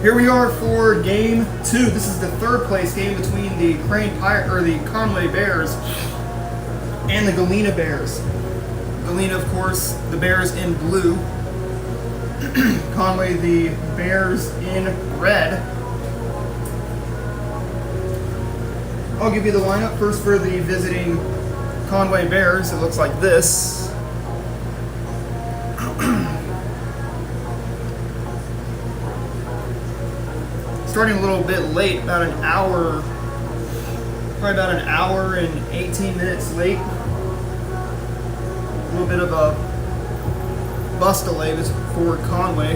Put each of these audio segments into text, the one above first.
Here we are for game 2. This is the third place game between the Conway Bears and the Galena Bears. Galena, of course, the Bears in blue. Conway, the Bears in red. I'll give you the lineup first for the visiting Conway Bears. It looks like this. Starting a little bit late, about an hour, probably about an hour and 18 minutes late. A little bit of a bus delay for Conway.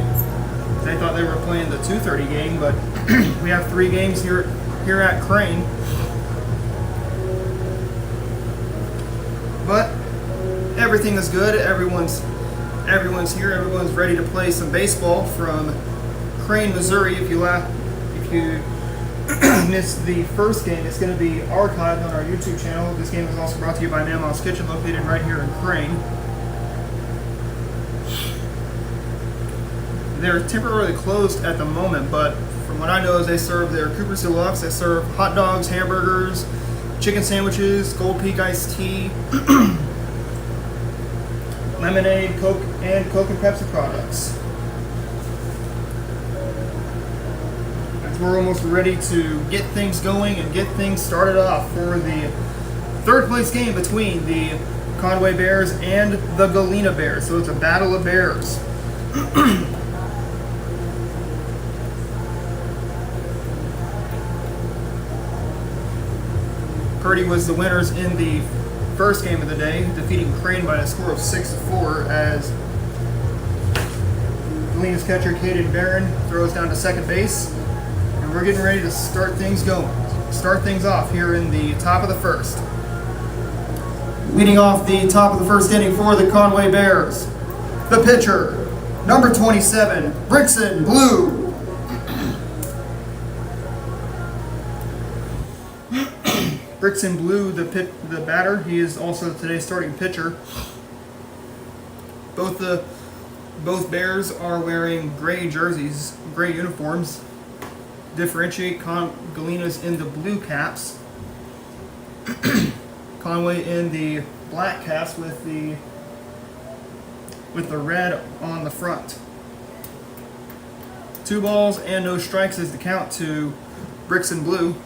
They thought they were playing the 2:30 game, but we have 3 games here at Crane. But everything is good. Everyone's here. Everyone's ready to play some baseball from Crane, Missouri. If you missed the first game, it's going to be archived on our YouTube channel. This game is also brought to you by Mama's Kitchen, located right here in Crane. They're temporarily closed at the moment, but from what I know is they serve their Cooper's Deluxe. They serve hot dogs, hamburgers, chicken sandwiches, Gold Peak iced tea, lemonade, Coke and Pepsi products. We're almost ready to get things going and get things started off for the third place game between the Conway Bears and the Galena Bears. So it's a battle of bears. Purdy was the winners in the first game of the day, defeating Crane by a score of 6-4 as Galena's catcher Caden Barron throws down to second base. We're getting ready to start things off here in the top of the first. Leading off the top of the first inning for the Conway Bears, the pitcher, number 27, Brixton Blue. Brixton Blue, the batter, he is also today's starting pitcher. Both Bears are wearing gray jerseys, gray uniforms. Differentiate Galena's in the blue caps, Conway in the black caps with the red on the front. 2 balls and no strikes is the count to Brixton Blue.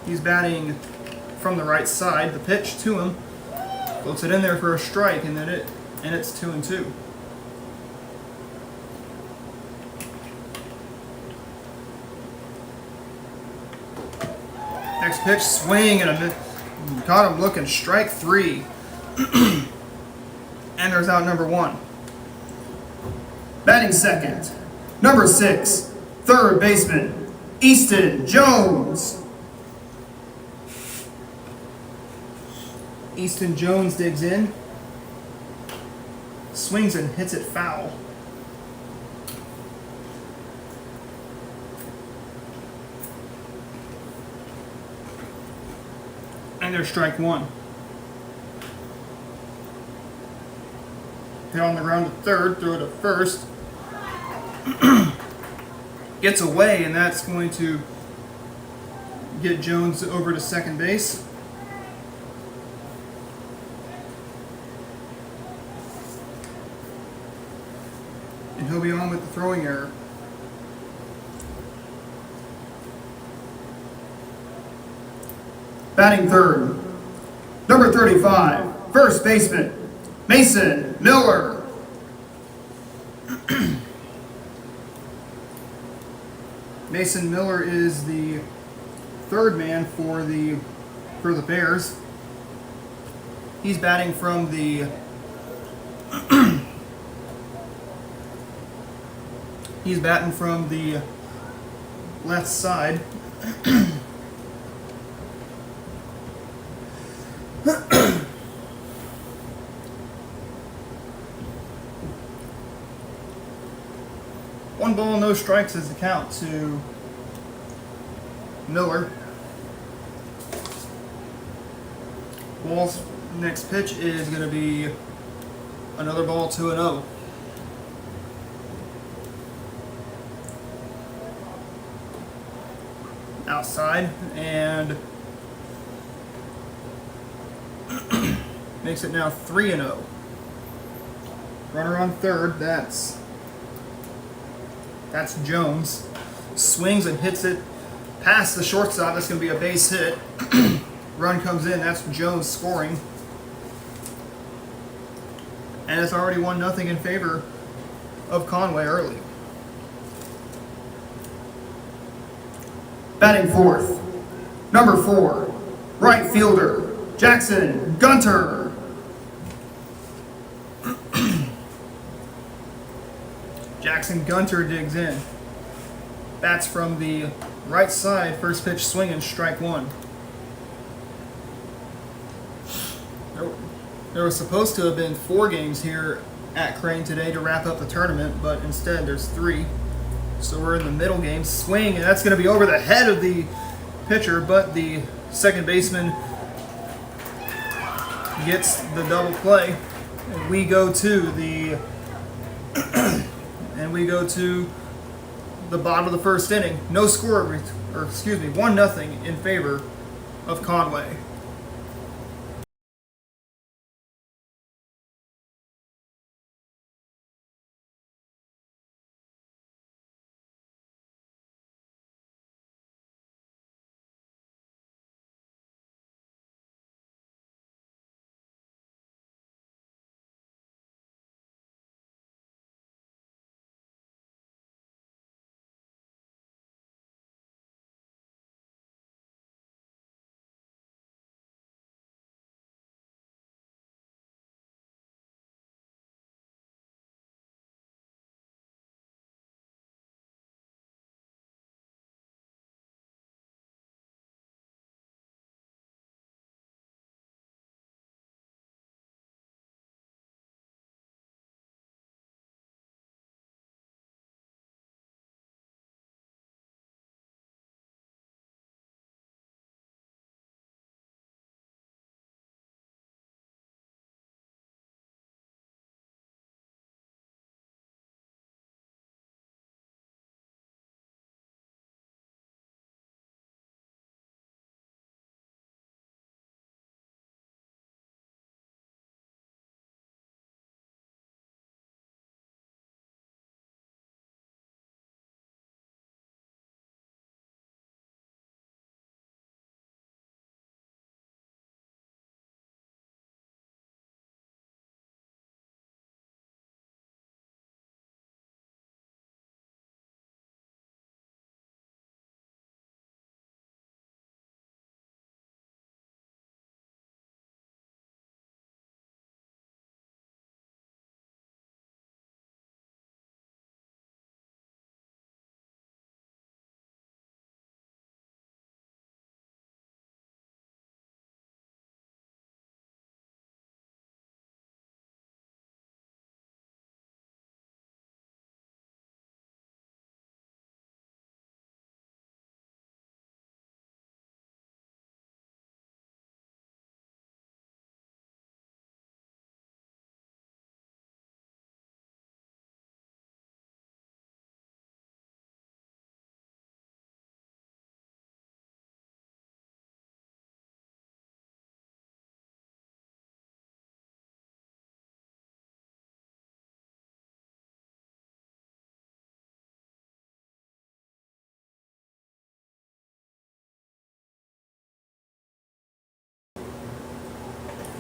He's batting from the right side. The pitch to him floats it in there for a strike, and it's 2-2. Next pitch, swing, and got him looking, strike 3. And there's out number 1. Batting second, number 6, third baseman, Easton Jones. Easton Jones digs in, swings and hits it foul. And there's strike 1. Hit on the ground to third, throw it to first. Gets away, and that's going to get Jones over to second base. And he'll be on with the throwing error. Batting third, number 35, first baseman, Mason Miller. Mason Miller is the third man for the Bears. He's batting from the left side. One ball, no strikes is the count to Miller. Ball's next pitch is going to be another ball, 2-0. outside and makes it now 3-0. Runner on third, that's Jones. Swings and hits it past the shortstop. That's going to be a base hit. Run comes in, that's Jones scoring. And it's already 1-0 in favor of Conway early. Batting fourth, number 4, right fielder, Jackson Gunter. Jackson Gunter digs in. Bats from the right side, first pitch swinging, strike 1. There was supposed to have been 4 games here at Crane today to wrap up the tournament, but instead there's 3. So we're in the middle game. Swing, and that's going to be over the head of the pitcher, but the second baseman gets the double play. And we go to the bottom of the first inning. No score, 1-0 in favor of Conway.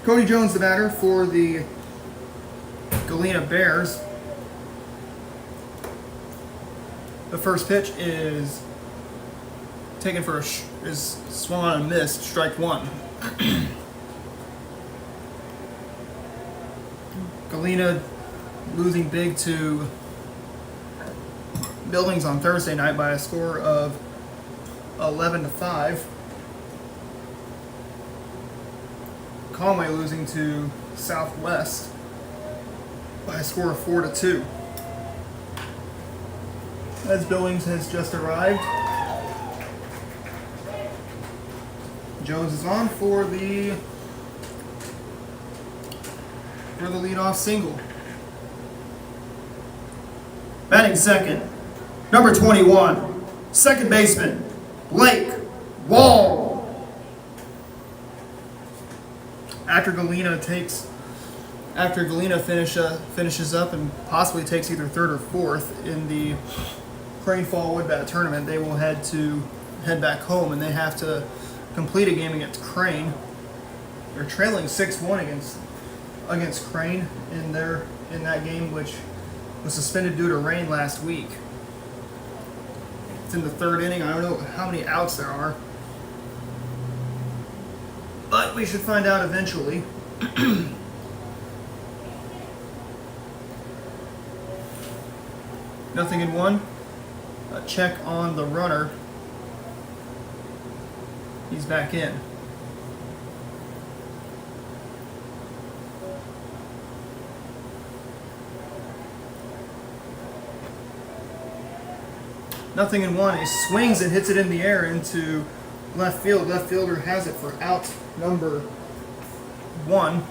Cody Jones, the batter for the Galena Bears. The first pitch is taken for is swung on and missed, strike 1. Galena losing big to Billings on Thursday night by a score of 11-5. Conway losing to Southwest by a score of 4-2. As Billings has just arrived, Jones is on for the leadoff single. Batting second, number 21, second baseman, Blake Wall. After Galena finishes up and possibly takes either third or fourth in the Crane Fall Wood Bat tournament, they will head back home, and they have to complete a game against Crane. They're trailing 6-1 against Crane in that game, which was suspended due to rain last week. It's in the third inning. I don't know how many outs there are, but we should find out eventually. Nothing in one. A check on the runner. He's back in. Nothing in one. He swings and hits it in the air into left field. Left fielder has it for out number 1.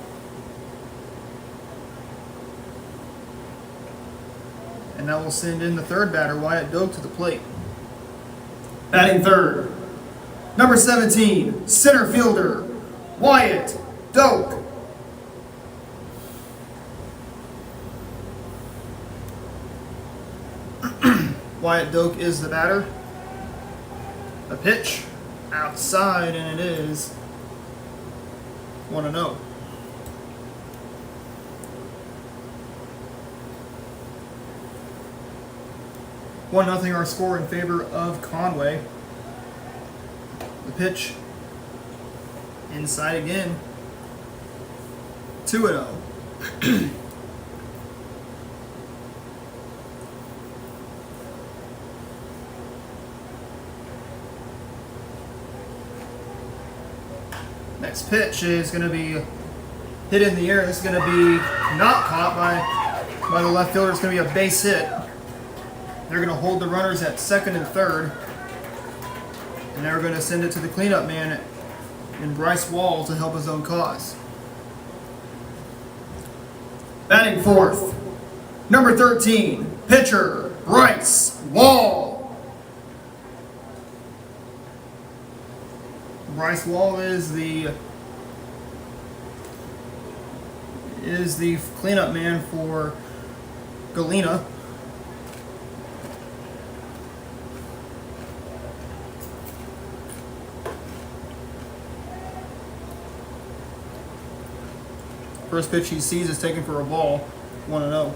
And that will send in the third batter, Wyatt Doak, to the plate. Batting third, number 17, center fielder, Wyatt Doak. Wyatt Doak is the batter. A pitch outside, and it is 1-0. One nothing our score in favor of Conway. The pitch inside again. 2-0. Next pitch is going to be hit in the air. This is going to be not caught by the left fielder. It's going to be a base hit. They're going to hold the runners at second and third. And they're going to send it to the cleanup man in Bryce Wall to help his own cause. Batting fourth, number 13, pitcher Bryce Wall. Bryce Wall is the cleanup man for Galena. First pitch he sees is taken for a ball, 1-0.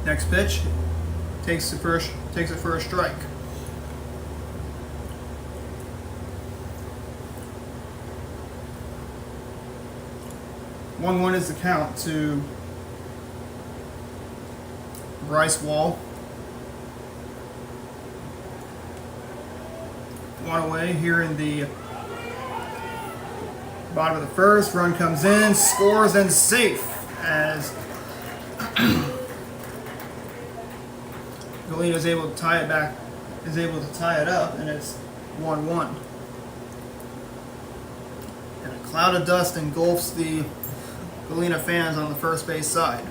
Next pitch takes it for a strike. One is the count to Bryce Wall. One away here in the bottom of the first. Run comes in, scores, and safe as Galena is able to tie it up, and it's 1-1. And a cloud of dust engulfs the Galena fans on the first base side,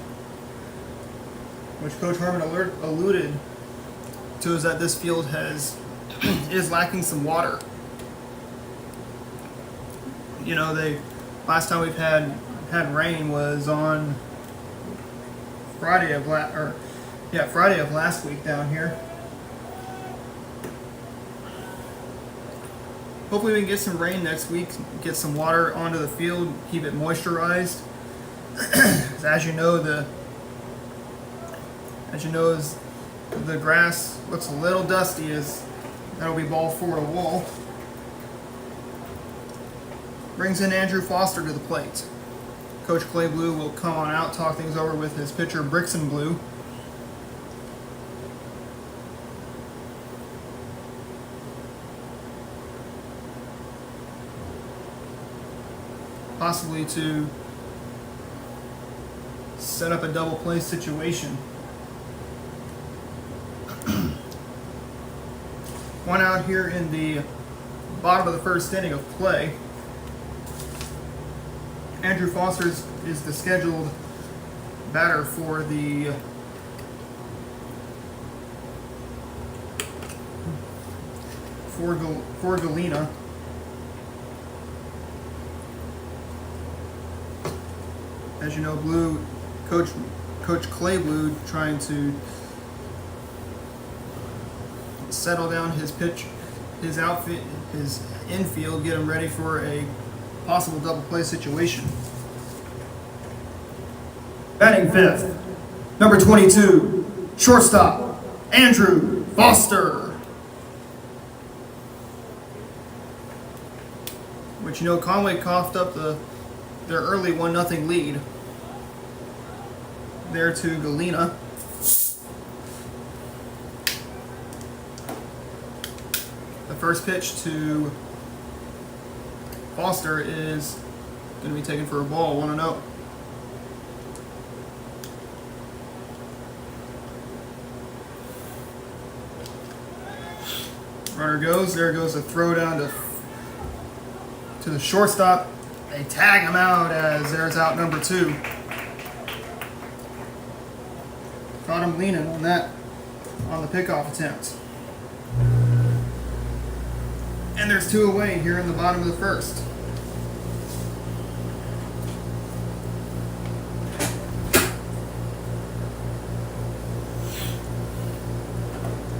which Coach Harmon alluded to, is that this field is lacking some water. You know, last time we've had rain was on Friday of last week down here. Hopefully we can get some rain next week, get some water onto the field, keep it moisturized. As you know, the grass looks a little dusty, as that'll be ball 4 to Wall. Brings in Andrew Foster to the plate. Coach Clay Blue will come on out, talk things over with his pitcher Brixton Blue. Possibly to set up a double play situation. One out here in the bottom of the first inning of play. Andrew Foster is the scheduled batter for the for Galena. As you know, Coach Clay Blue trying to settle down his pitch, his outfit, his infield, get him ready for a possible double play situation. Batting fifth, number 22, shortstop, Andrew Foster. Which, you know, Conway coughed up their early 1-0 lead there to Galena. The first pitch to Foster is going to be taken for a ball, 1-0. Runner goes. There goes a throw down to the shortstop. They tag him out as there's out number 2. Caught him leaning on the pickoff attempt. And there's 2 away here in the bottom of the first.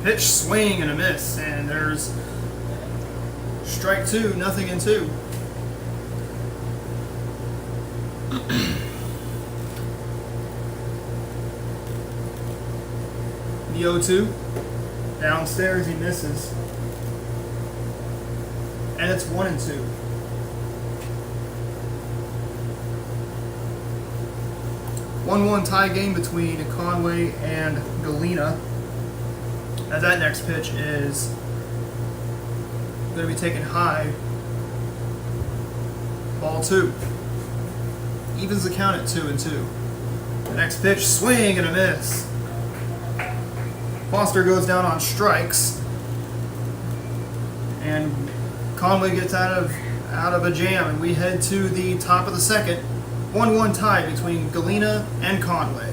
Pitch, swing, and a miss. And there's strike 2, 0-2. The 0-2. Downstairs, he misses. And it's 1-2. One tie game between Conway and Galena. As that next pitch is going to be taken high. Ball 2. Evens the count at 2-2. The next pitch, swing and a miss. Foster goes down on strikes. And Conway gets out of a jam, and we head to the top of the second. 1-1 tie between Galena and Conway.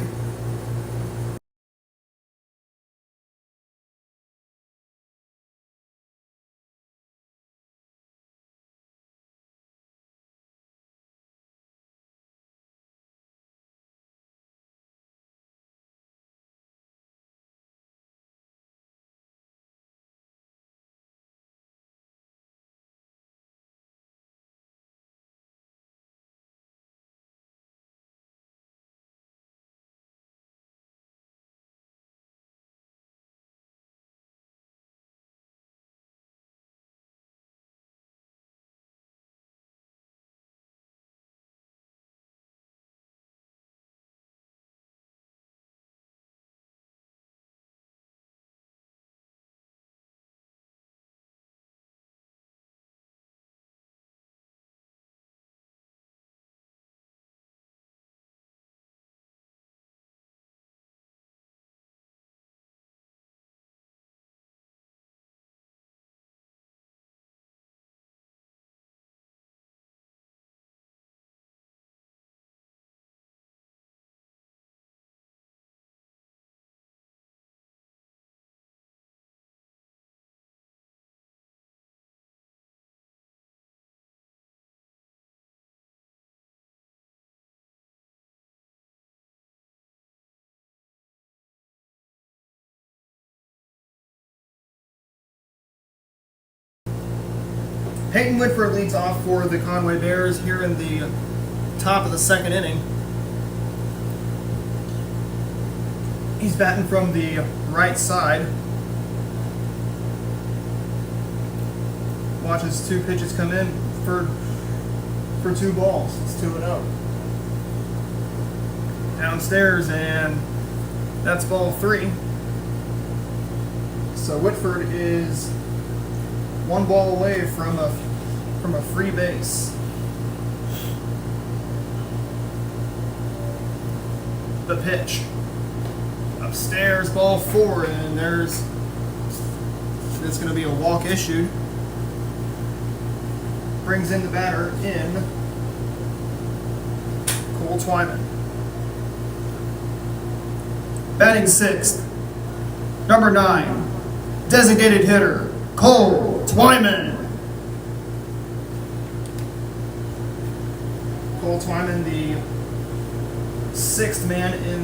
Peyton Whitford leads off for the Conway Bears here in the top of the second inning. He's batting from the right side. Watches 2 pitches come in for 2 balls. It's 2-0. Downstairs, and that's ball 3. So Whitford is 1 ball away from a free base. The pitch. Upstairs, ball 4, and it's going to be a walk issued. Brings in the batter in Cole Twyman. Batting sixth, number 9, designated hitter, Cole Twyman. Cole Twyman, the sixth man in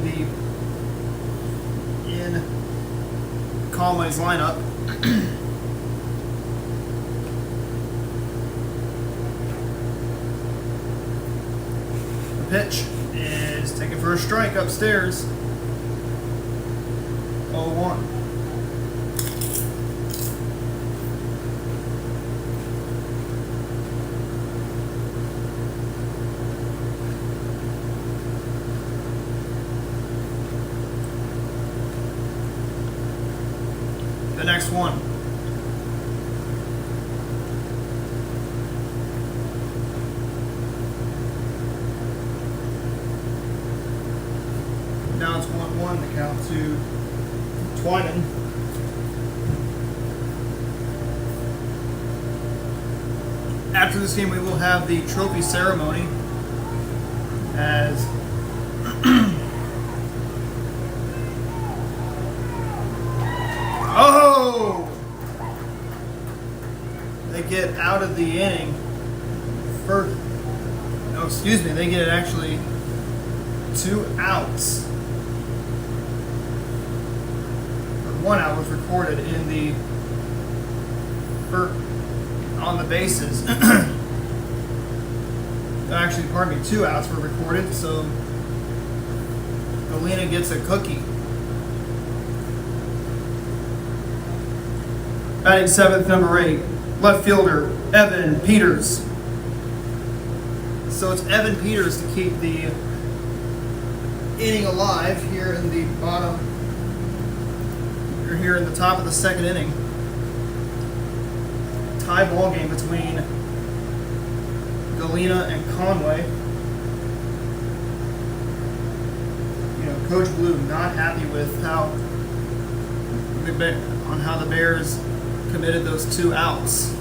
Conway's lineup. The pitch is taken for a strike upstairs. 0-1. The next one. Now it's 1-1, the count to Twyman. After this game, we will have the trophy ceremony as oh! They get out of the inning first. No, excuse me, they get actually 2 outs. Or 1 out was recorded in the on the bases. Actually, pardon me, 2 outs were recorded, so Galena gets a cookie. Batting seventh, number 8, left fielder, Evan Peters. So it's Evan Peters to keep the inning alive here in the bottom, or here in the top of the second inning. Tie ball game between Galena and Conway. You know, Coach Blue not happy with how the Bears committed those 2 outs.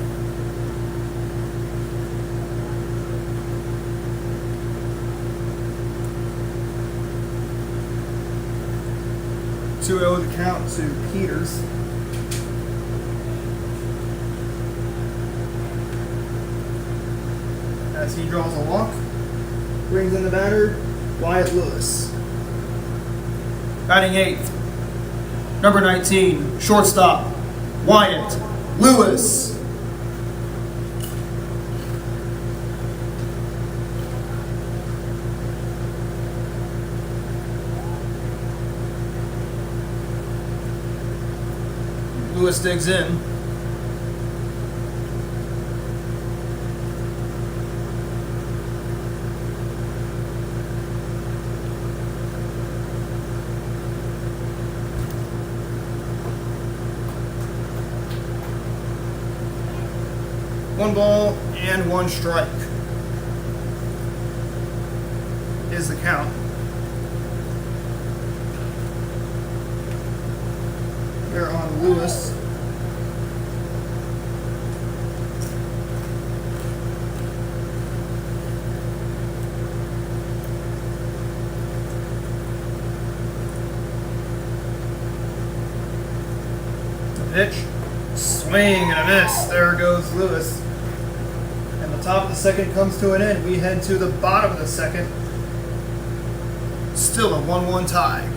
Two 0 the count to Peters. As he draws a walk, brings in the batter, Wyatt Lewis. Batting eighth, number 19, shortstop, Wyatt Lewis. Lewis digs in. One ball and 1 strike is the count. They're on Lewis. The pitch, swing and a miss. There goes Lewis. And the top of the second comes to an end. We head to the bottom of the second. Still a 1-1 tie.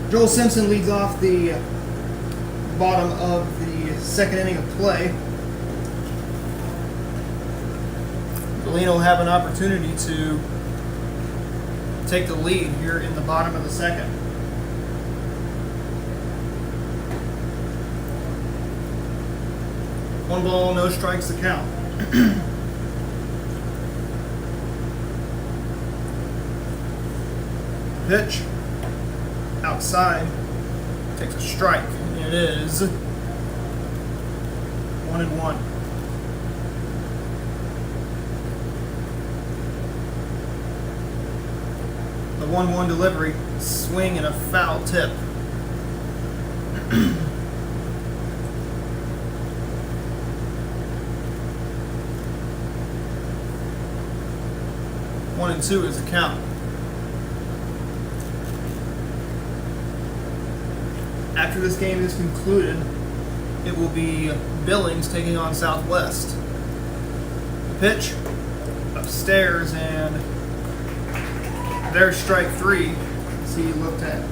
Joel Simpson leads off the bottom of the second inning of play. Galena will have an opportunity to take the lead here in the bottom of the second. One ball, no strikes to count. Pitch outside takes a strike, and it is 1-1. The 1-1 delivery, swing and a foul tip. 1-2 is the count. After this game is concluded, it will be Billings taking on Southwest. The pitch upstairs, and there's strike three. See, he looked at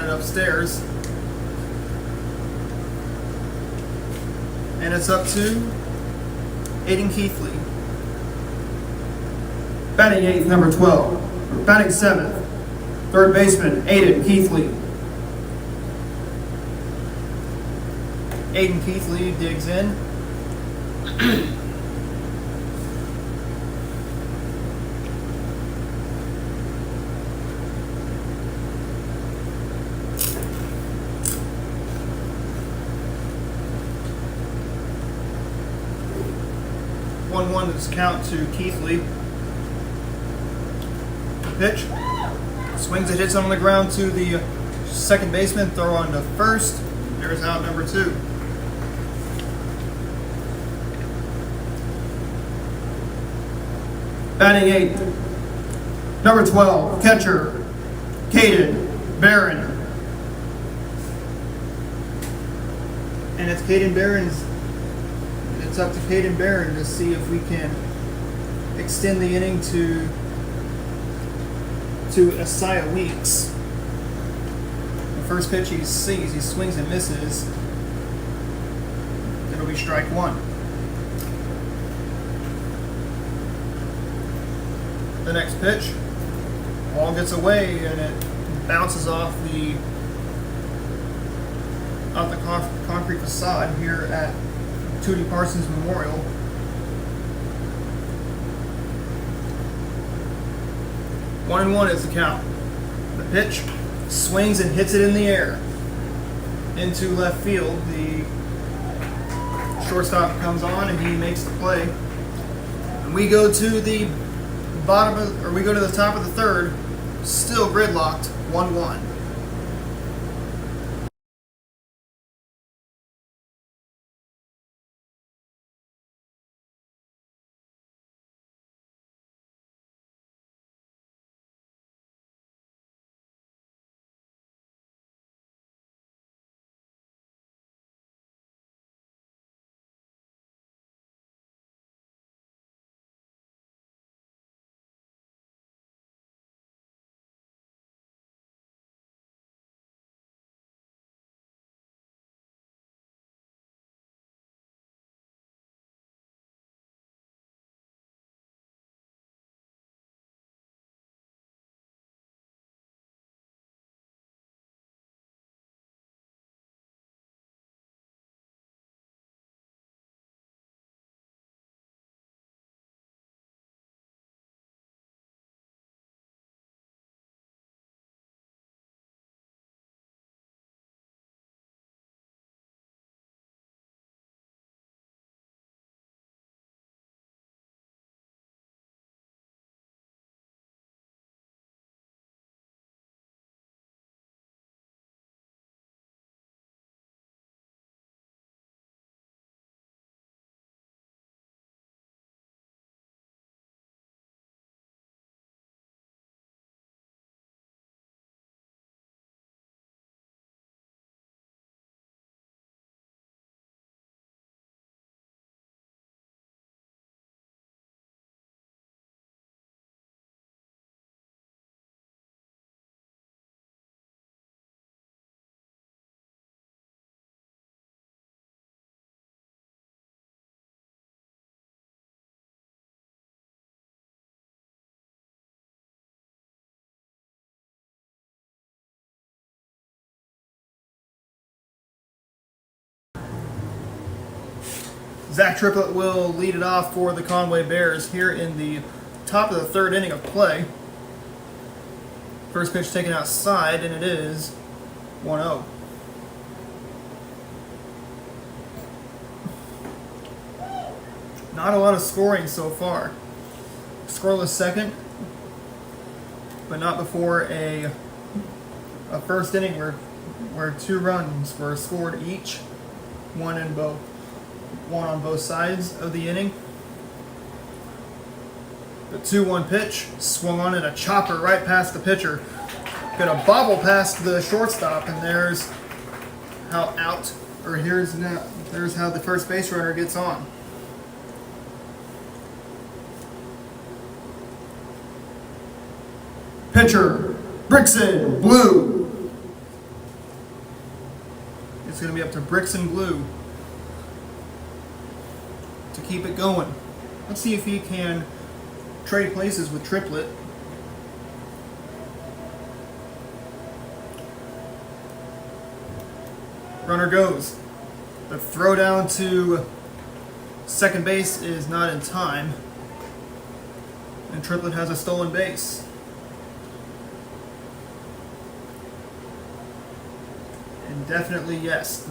it upstairs, and it's up to Aiden Keithley. Batting eighth, number 12. Batting seventh, third baseman Aiden Keithley. Aiden Keithley digs in. One is count to Keithley. Pitch. Swings it, hits on the ground to the second baseman. Throw on to first. There's out number 2. Batting eighth, number 12, catcher Caden Barron. And it's Caden Barron's. It's up to Caden Barron to see if we can extend the inning to Isaiah Weeks. The first pitch he sees, he swings and misses. It'll be strike 1. The next pitch, ball gets away and it bounces off the concrete facade here at Tootie Parsons Memorial. 1-1 is the count. The pitch swings and hits it in the air into left field. The shortstop comes on and he makes the play. And we go to the top of the third, still gridlocked, 1-1. Zach Triplett will lead it off for the Conway Bears here in the top of the third inning of play. First pitch taken outside, and it is 1-0. Not a lot of scoring so far. Scoreless second, but not before a first inning where 2 runs were scored each, one on both sides of the inning. The 2-1 pitch swung on in a chopper right past the pitcher. Gonna bobble past the shortstop, and there's how there's how the first base runner gets on. Pitcher, Brixton, blue. It's gonna be up to Brixton Blue to keep it going. Let's see if he can trade places with Triplett. Runner goes. The throw down to second base is not in time, and Triplett has a stolen base. And definitely yes,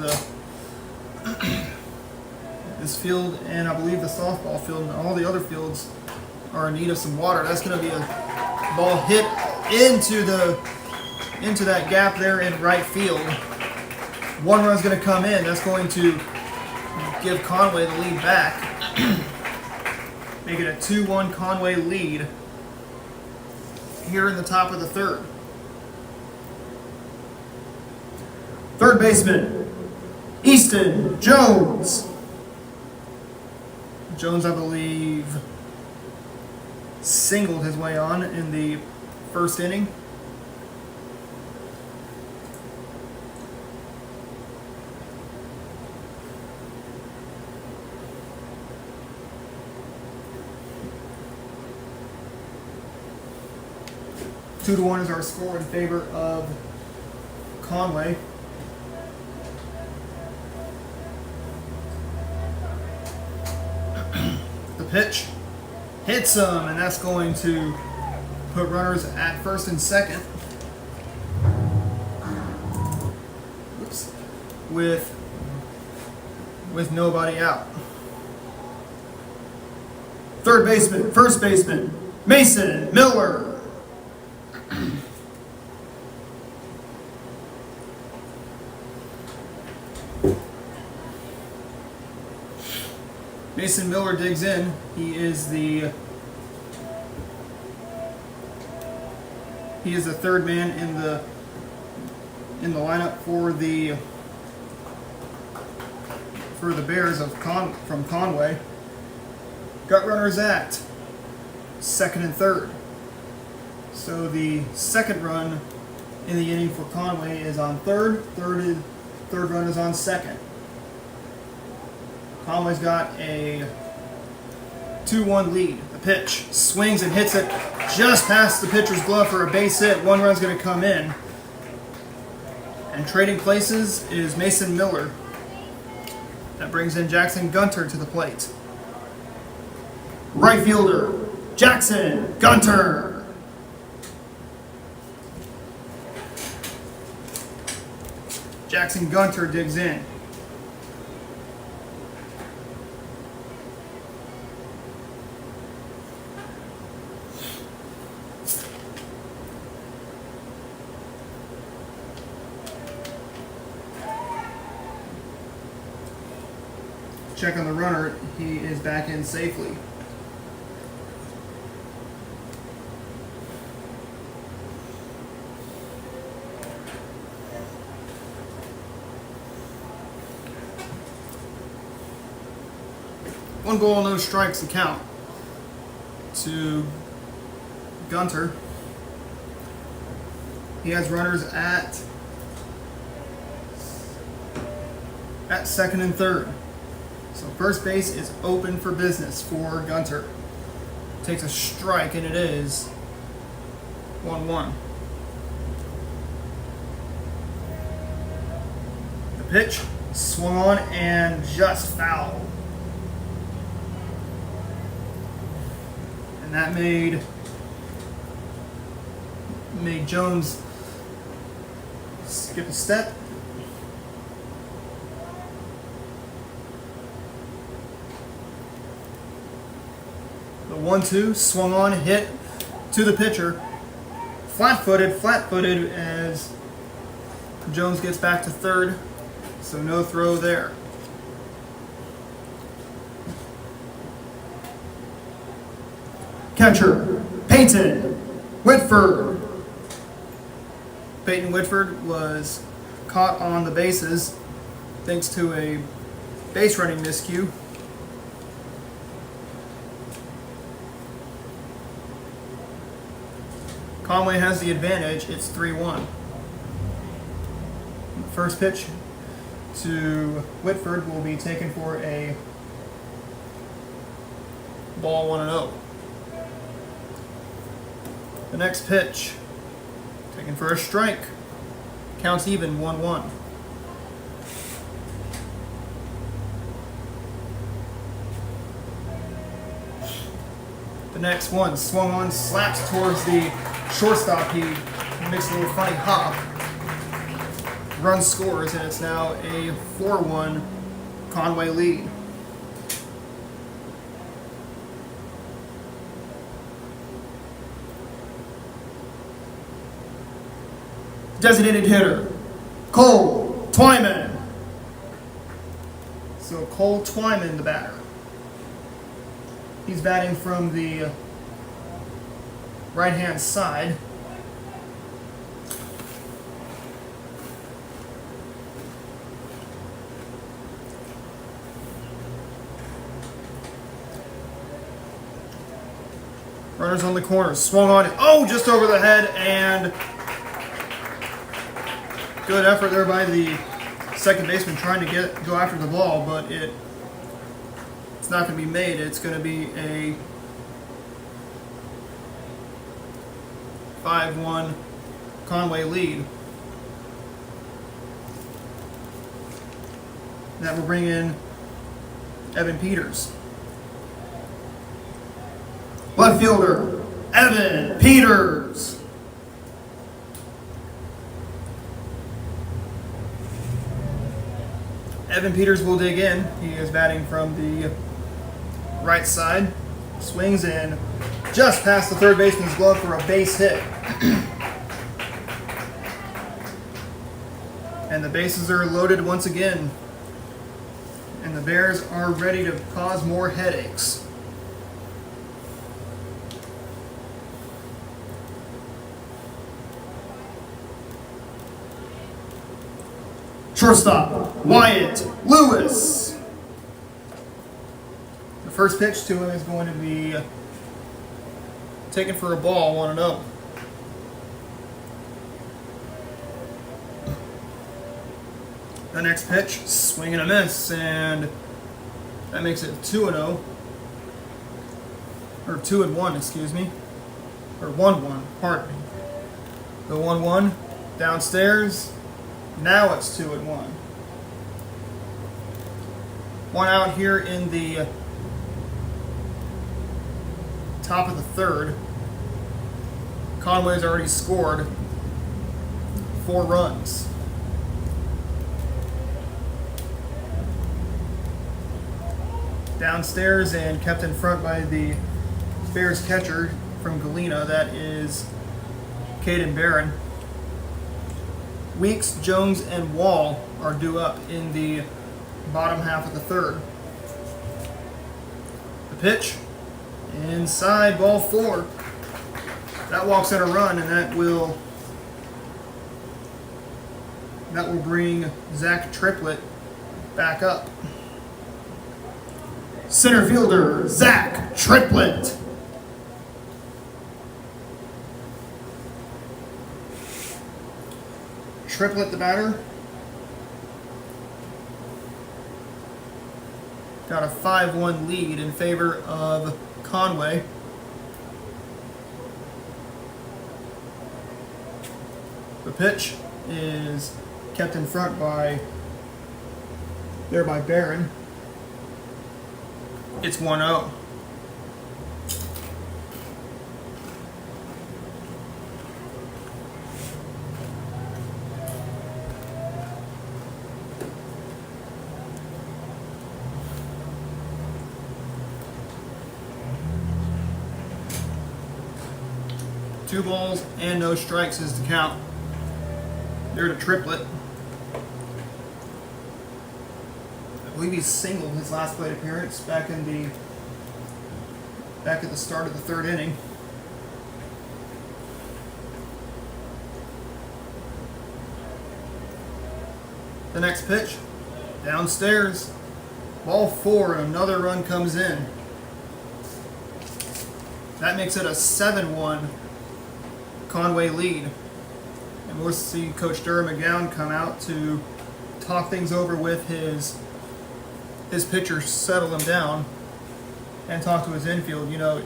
this field, and I believe the softball field and all the other fields are in need of some water. That's going to be a ball hit into that gap there in right field. 1 run's going to come in. That's going to give Conway the lead back. Make it a 2-1 Conway lead here in the top of the third. Third baseman, Easton Jones. Jones, I believe, singled his way on in the first inning. Two to 1 is our score in favor of Conway. The pitch hits him, and that's going to put runners at first and second. Oops. With nobody out. First baseman, Mason Miller. Mason Miller digs in. He is the third man in the lineup for the Bears from Conway. Got runners at second and third. So the second run in the inning for Conway is on third. Third run is on second. Conway's got a 2-1 lead. The pitch swings and hits it just past the pitcher's glove for a base hit. 1 run's going to come in. And trading places is Mason Miller. That brings in Jackson Gunter to the plate. Right fielder, Jackson Gunter. Jackson Gunter digs in. Check on the runner. He is back in safely. One ball, no strikes to count to Gunter. He has runners at second and third. So first base is open for business for Gunter. Takes a strike, and it is 1-1. The pitch swung on and just foul. And that made Jones skip a step. The 1-2 swung on, hit to the pitcher. Flat-footed as Jones gets back to third. So no throw there. Catcher, Peyton Whitford. Peyton Whitford was caught on the bases thanks to a base running miscue. Conway has the advantage. It's 3-1. First pitch to Whitford will be taken for a ball 1-0. The next pitch taken for a strike. Counts even 1-1. The next one swung on, slaps towards the shortstop. He makes a little funny hop. Run scores, and it's now a 4-1 Conway lead. Designated hitter, Cole Twyman. So Cole Twyman, the batter. He's batting from the right-hand side. Runners on the corner, swung on, just over the head, and good effort there by the second baseman trying to go after the ball, but it's not going to be made. It's going to be a 5-1 Conway lead. That will bring in Evan Peters. Left fielder, Evan Peters. Evan Peters will dig in. He is batting from the right side. Swings in just past the third baseman's glove for a base hit. And the bases are loaded once again. And the Bears are ready to cause more headaches. Shortstop, Wyatt Lewis. The first pitch to him is going to be taken for a ball, 1-0. The next pitch, swing and a miss, and that makes it 2-0. Or 2-1, excuse me. Or 1-1, pardon me. The 1-1 downstairs. Now it's 2-1. One out here in the top of the third. Conway's already scored 4 runs. Downstairs and kept in front by the Bears catcher from Galena. That is Caden Barron. Weeks, Jones, and Wall are due up in the bottom half of the third. The pitch, inside, ball 4. That walks in a run, and that will bring Zach Triplett back up. Center fielder, Zach Triplett. Triplett, the batter, got a 5-1 lead in favor of Conway. The pitch is kept in front by Barron. It's 1-0. 2 balls and no strikes is the count. They're the triplet. I believe he singled his last plate appearance back at the start of the 3rd inning. The next pitch, downstairs, ball 4, and another run comes in. That makes it a 7-1 Conway lead. And we'll see Coach Durham McGowan come out to talk things over with his pitcher, settle him down, and talk to his infield. You know,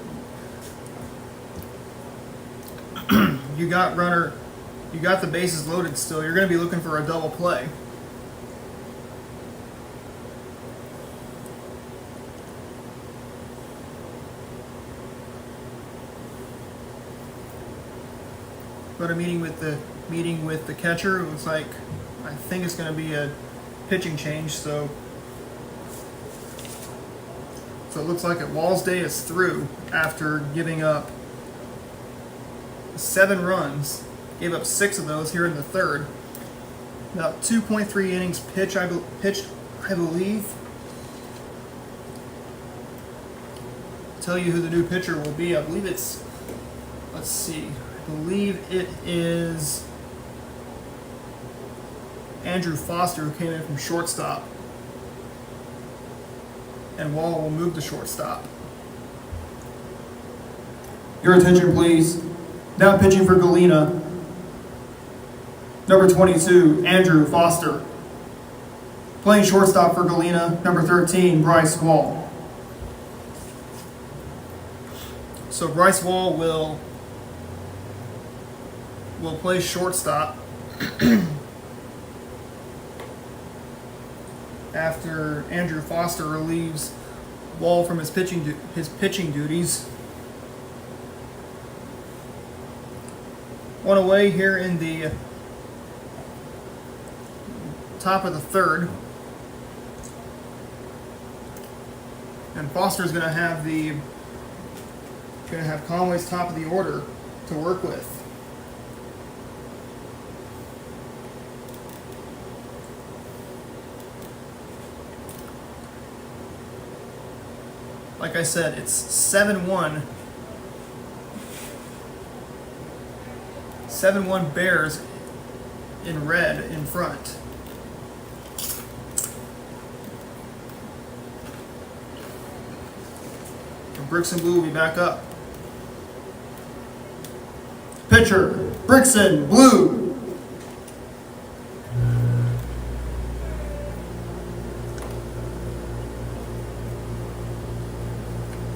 you got the bases loaded still. You're going to be looking for a double play. But a meeting with the catcher, it looks like, I think it's going to be a pitching change. So it looks like Wall's day is through after giving up 7 runs. Gave up 6 of those here in the 3rd. About 2.3 innings pitched, I believe. Tell you who the new pitcher will be. I believe it's, let's see, I believe it is Andrew Foster, who came in from shortstop. And Wall will move to shortstop. Your attention, please. Now pitching for Galena, number 22, Andrew Foster. Playing shortstop for Galena, number 13, Bryce Wall. So Bryce Wall will play shortstop after Andrew Foster relieves Wall from his pitching duties. One away here in the top of the 3rd, and Foster's going to have Conway's top of the order to work with. Like I said, it's 7-1. 7-1 Bears in red in front. And Bricks and Blue will be back up. Pitcher, Brickson, Blue.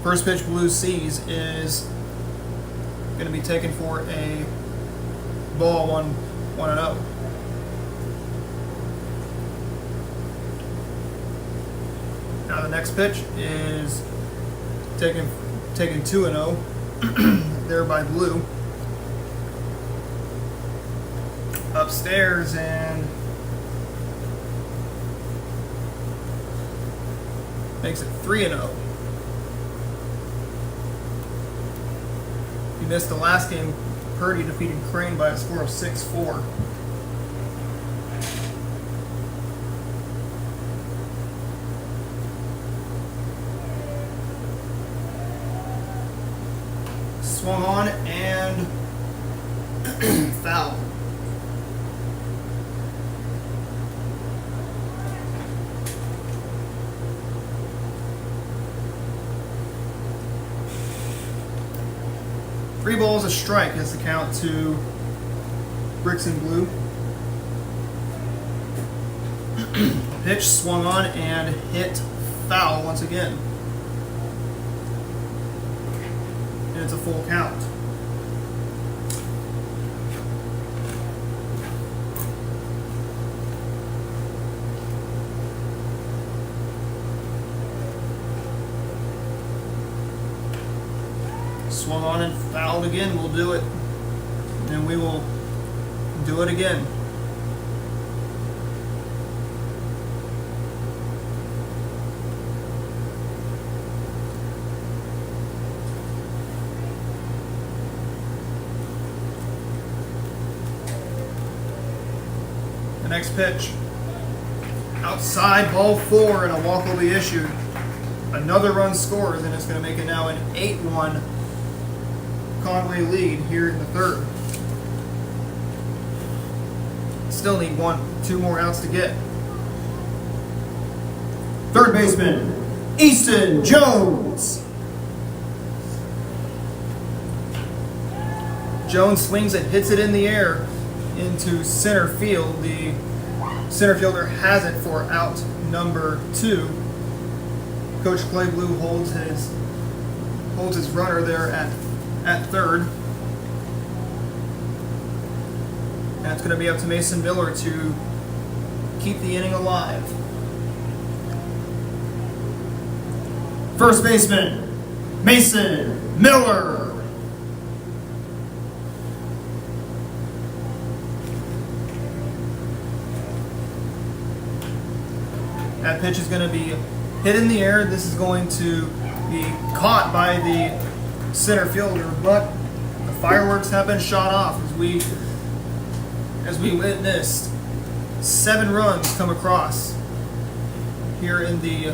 First pitch Blue sees is going to be taken for a ball, 1-0. Now the next pitch is taken 2-0 there by Blue. Upstairs and makes it 3-0. He missed the last game. Purdy defeated Crane by a score of 6-4. Swung on and foul. Three balls, a strike is the count to Bricks and Blue. Pitch swung on and hit foul once again. And it's a full count. Swung on and fouled again. We'll do it. And we will do it again. The next pitch. Outside, ball 4, and a walk will be issued. Another run scores, and it's going to make it now an 8-1 Conway lead here in the third. Still need 2 more outs to get. Third baseman, Easton Jones. Jones swings it, hits it in the air into center field. The center fielder has it for out number 2. Coach Clay Blue holds his runner there at third. And it's going to be up to Mason Miller to keep the inning alive. First baseman, Mason Miller. That pitch is going to be hit in the air. This is going to be caught by the center fielder, but the fireworks have been shot off as we witnessed 7 runs come across here in the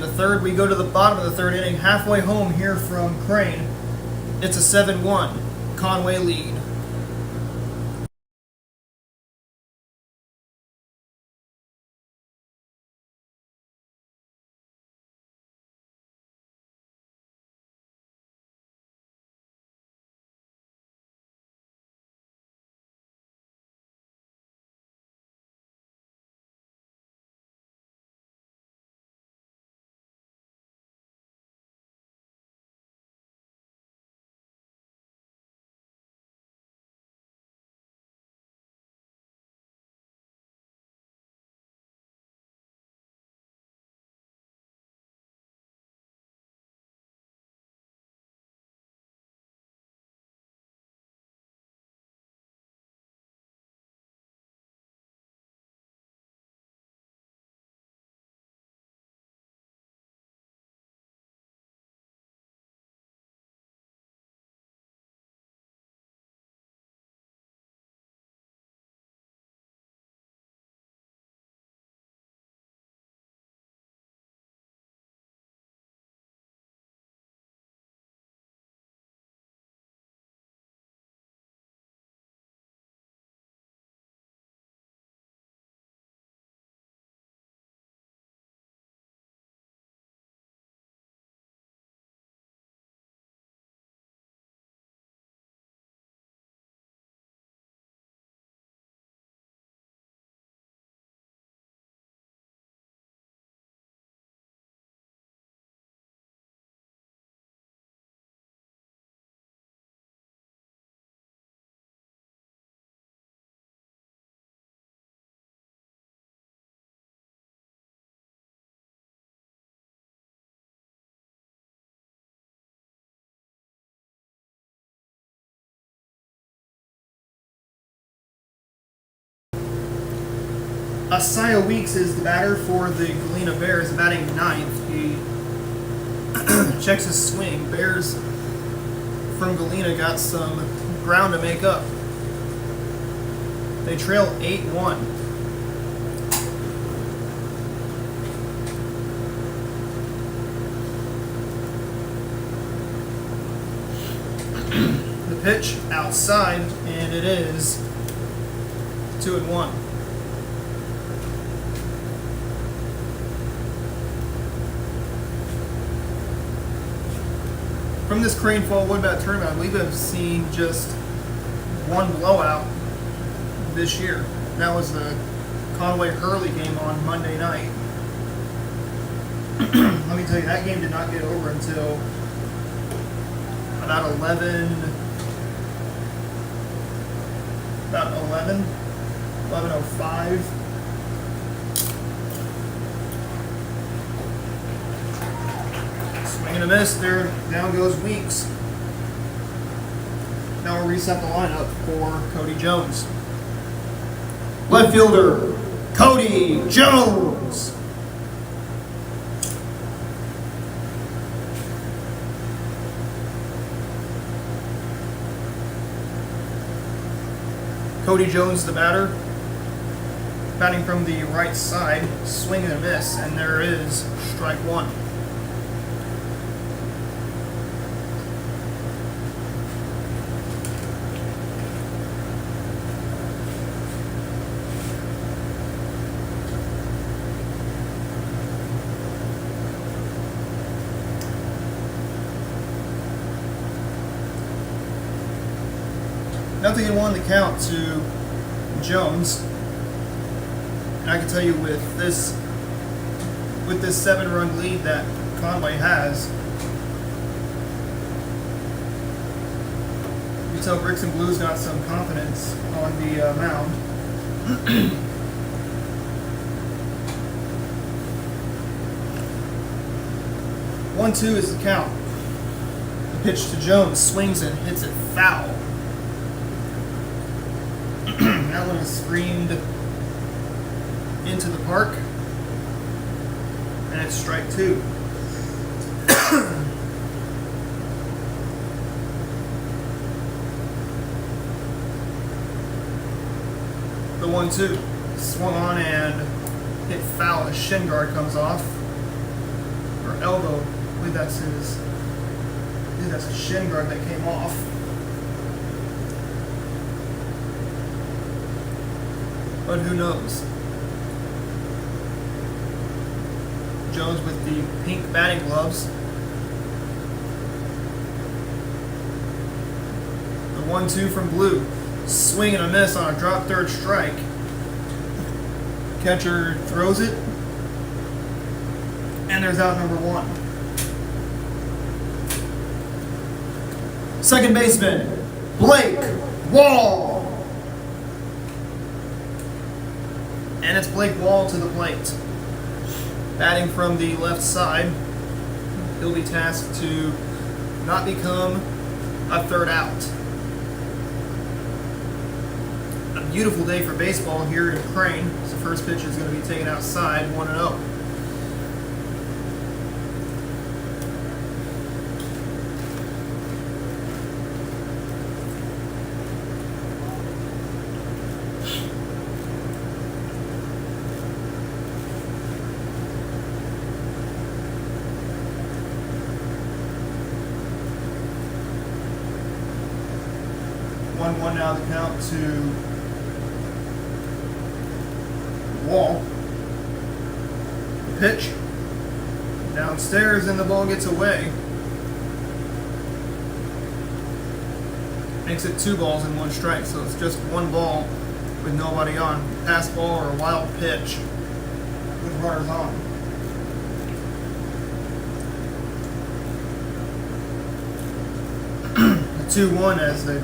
third. We go to the bottom of the third inning, halfway home here from Crane. It's a 7-1 Conway lead. Isaiah Weeks is the batter for the Galena Bears, batting 9th. He checks his swing. Bears from Galena got some ground to make up. They trail 8-1. The pitch outside, and it is 2-1. From this Crane Fall Woodbat tournament, I believe I've seen just one blowout this year. That was the Conway-Hurley game on Monday night. Let me tell you, that game did not get over until about 11:05. Swing and a miss. There, down goes Weeks. Now we'll reset the lineup for Cody Jones. Left fielder, Cody Jones. Cody Jones, the batter. batting from the right side, swing and a miss, and there is strike one. Nothing in one to count to Jones. And I can tell you with this 7-run lead that Conway has, you tell Bricks and Blues got some confidence on the mound. 1-2 is the count. The pitch to Jones, swings and hits it foul. That one is screamed into the park, and it's strike two. The 1-2 swung on and hit foul. The shin guard comes off, or elbow. I believe that's his. I believe that's a shin guard that came off. But who knows? Jones with the pink batting gloves. The 1-2 from Blue. Swing and a miss on a drop third strike. Catcher throws it. And there's out number one. Second baseman, Blake Wall. And it's Blake Wall to the plate. Batting from the left side, he'll be tasked to not become a third out. A beautiful day for baseball here in Crane. The first pitch is going to be taken outside, 1-0. One now the count to Wall. The pitch downstairs and the ball gets away. Makes it 2 balls and 1 strike, so it's just 1 ball with nobody on. Pass ball or a wild pitch with runners on. The 2-1 as the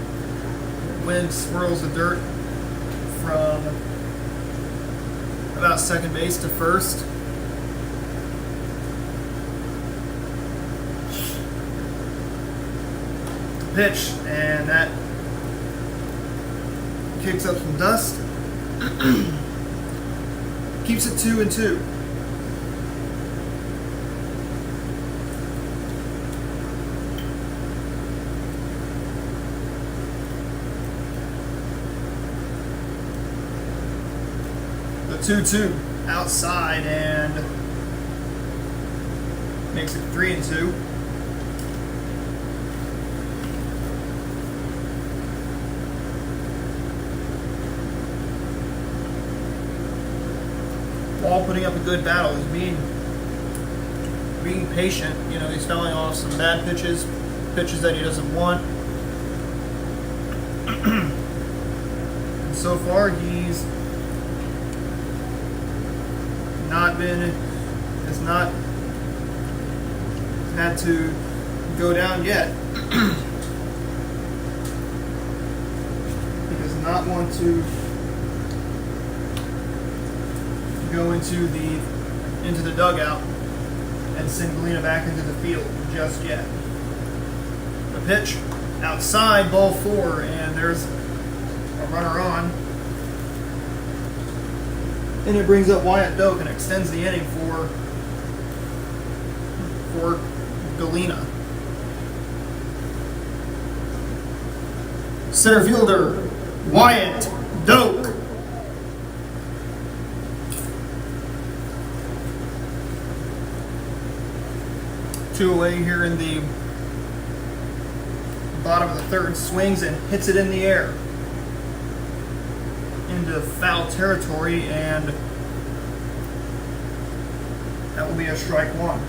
wind swirls the dirt from about second base to first. Pitch, and that kicks up some dust. Keeps it 2-2. The 2-2 outside and makes it 3-2. Wall putting up a good battle. He's being patient. You know, he's fouling off some bad pitches that he doesn't want. And so far, he's has not had to go down yet. He does not want to go into the dugout and send Galena back into the field just yet. The pitch outside, ball 4, and there's a runner on. And it brings up Wyatt Doak and extends the inning for Galena. Center fielder Wyatt Doak. 2 away here in the bottom of the third. Swings and hits it in the air into foul territory, and that will be a strike one.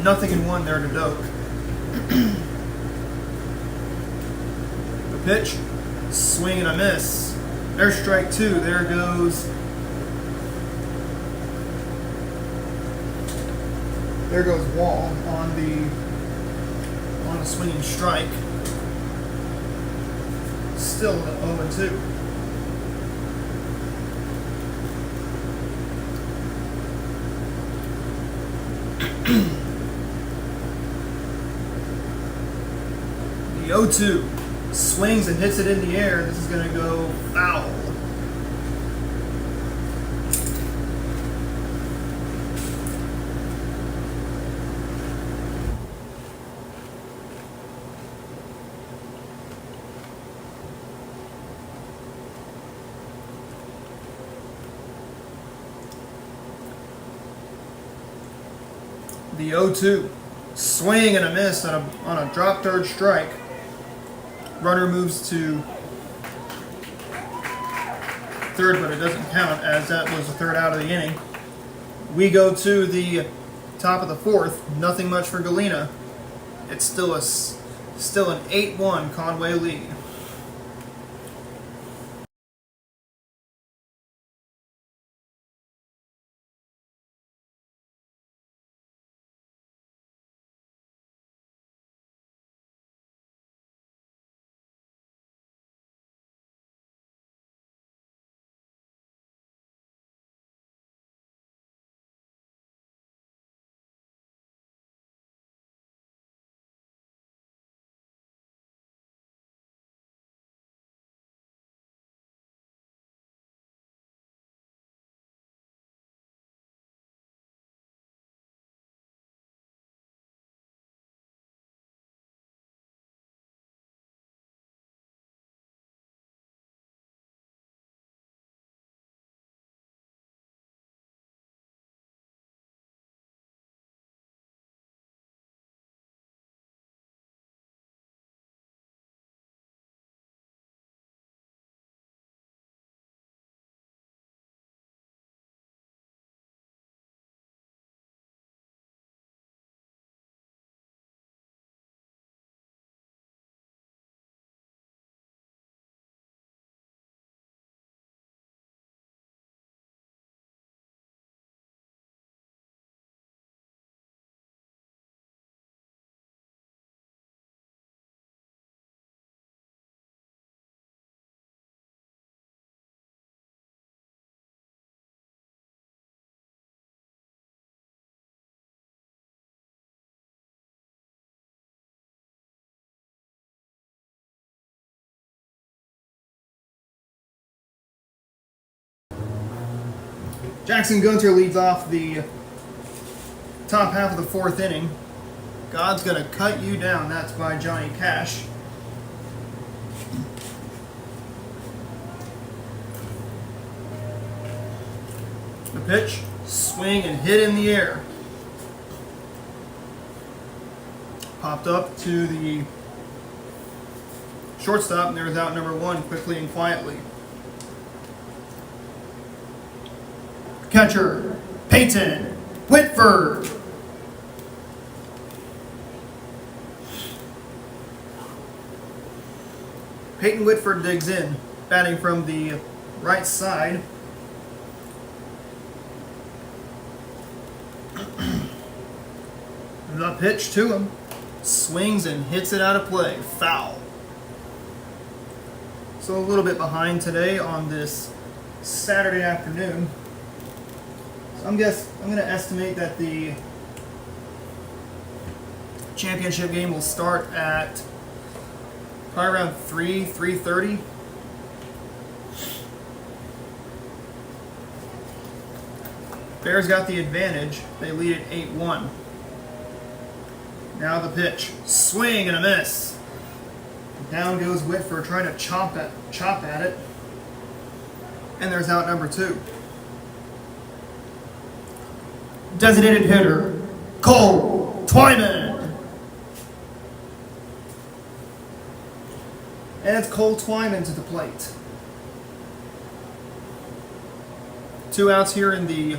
Nothing in one there to Doak. The pitch, swing and a miss. There's strike two. There goes Wall on the swinging strike. Still 0-2. The 0-2 swings and hits it in the air. This is going to go foul. The 0-2 swing and a miss on a drop third strike. Runner moves to third, but it doesn't count as that was the third out of the inning. We go to the top of the fourth. Nothing much for Galena. It's still an 8-1 Conway lead. Jackson Gunter leads off the top half of the fourth inning. God's gonna cut you down. That's by Johnny Cash. The pitch, swing and hit in the air. Popped up to the shortstop, and there's out number one quickly and quietly. Catcher, Peyton Whitford. Peyton Whitford digs in, batting from the right side. The pitch to him. Swings and hits it out of play. Foul. So a little bit behind today on this Saturday afternoon. So I'm going to estimate that the championship game will start at probably around 3:30. Bears got the advantage. They lead at 8-1. Now the pitch. Swing and a miss. Down goes Whitford trying to chop at it. And there's out number 2. Designated hitter, Cole Twyman. And it's Cole Twyman to the plate. 2 outs here in the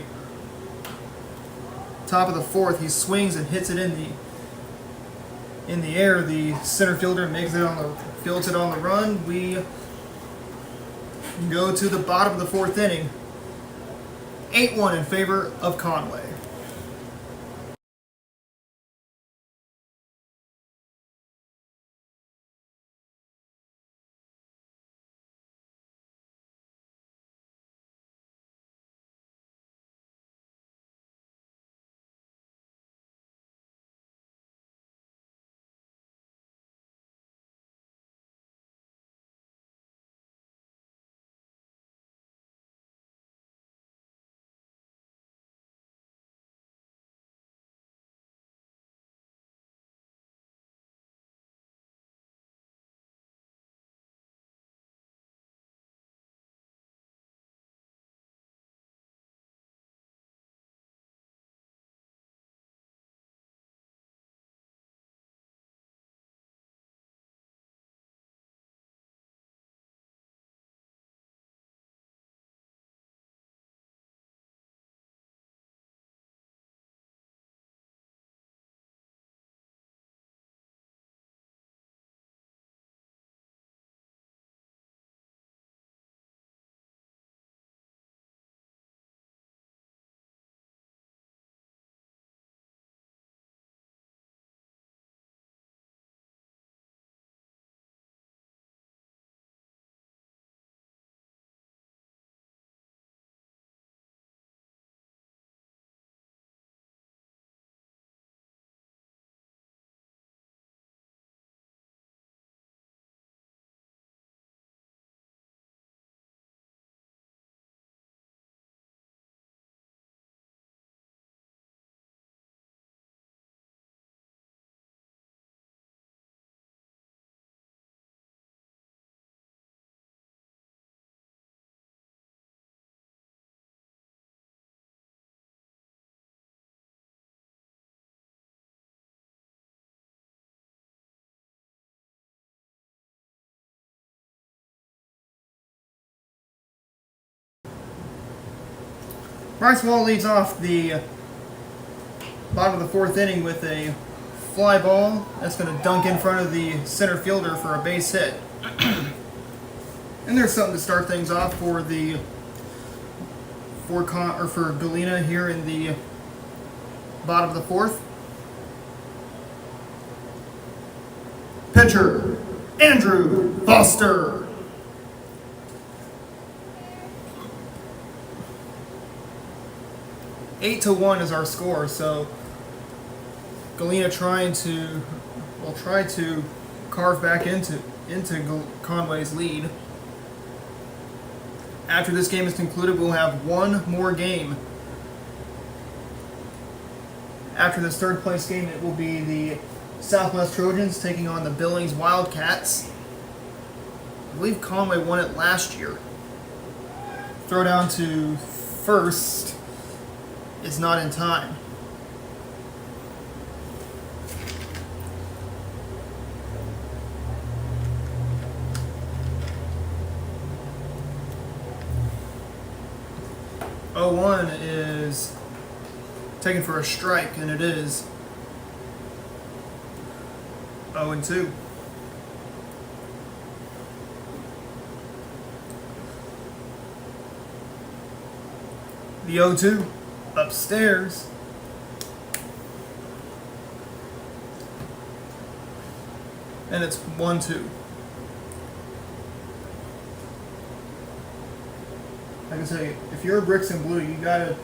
top of the 4th. He swings and hits it in the air. The center fielder fields it on the run. We go to the bottom of the 4th inning. 8-1 in favor of Conway. Bryce Wall leads off the bottom of the 4th inning with a fly ball that's going to dunk in front of the center fielder for a base hit. And there's something to start things off for Galena here in the bottom of the 4th. Pitcher, Andrew Foster. 8-1 is our score, so Galena will try to carve back into Conway's lead. After this game is concluded, we'll have one more game. After this 3rd place game, it will be the Southwest Trojans taking on the Billings Wildcats. I believe Conway won it last year. Throw down to first is not in time. Oh, 1 is taken for a strike, and it is 0-2. The 0-2 upstairs. And it's 1-2. Like I say, if you're Bricks and Blue, you gotta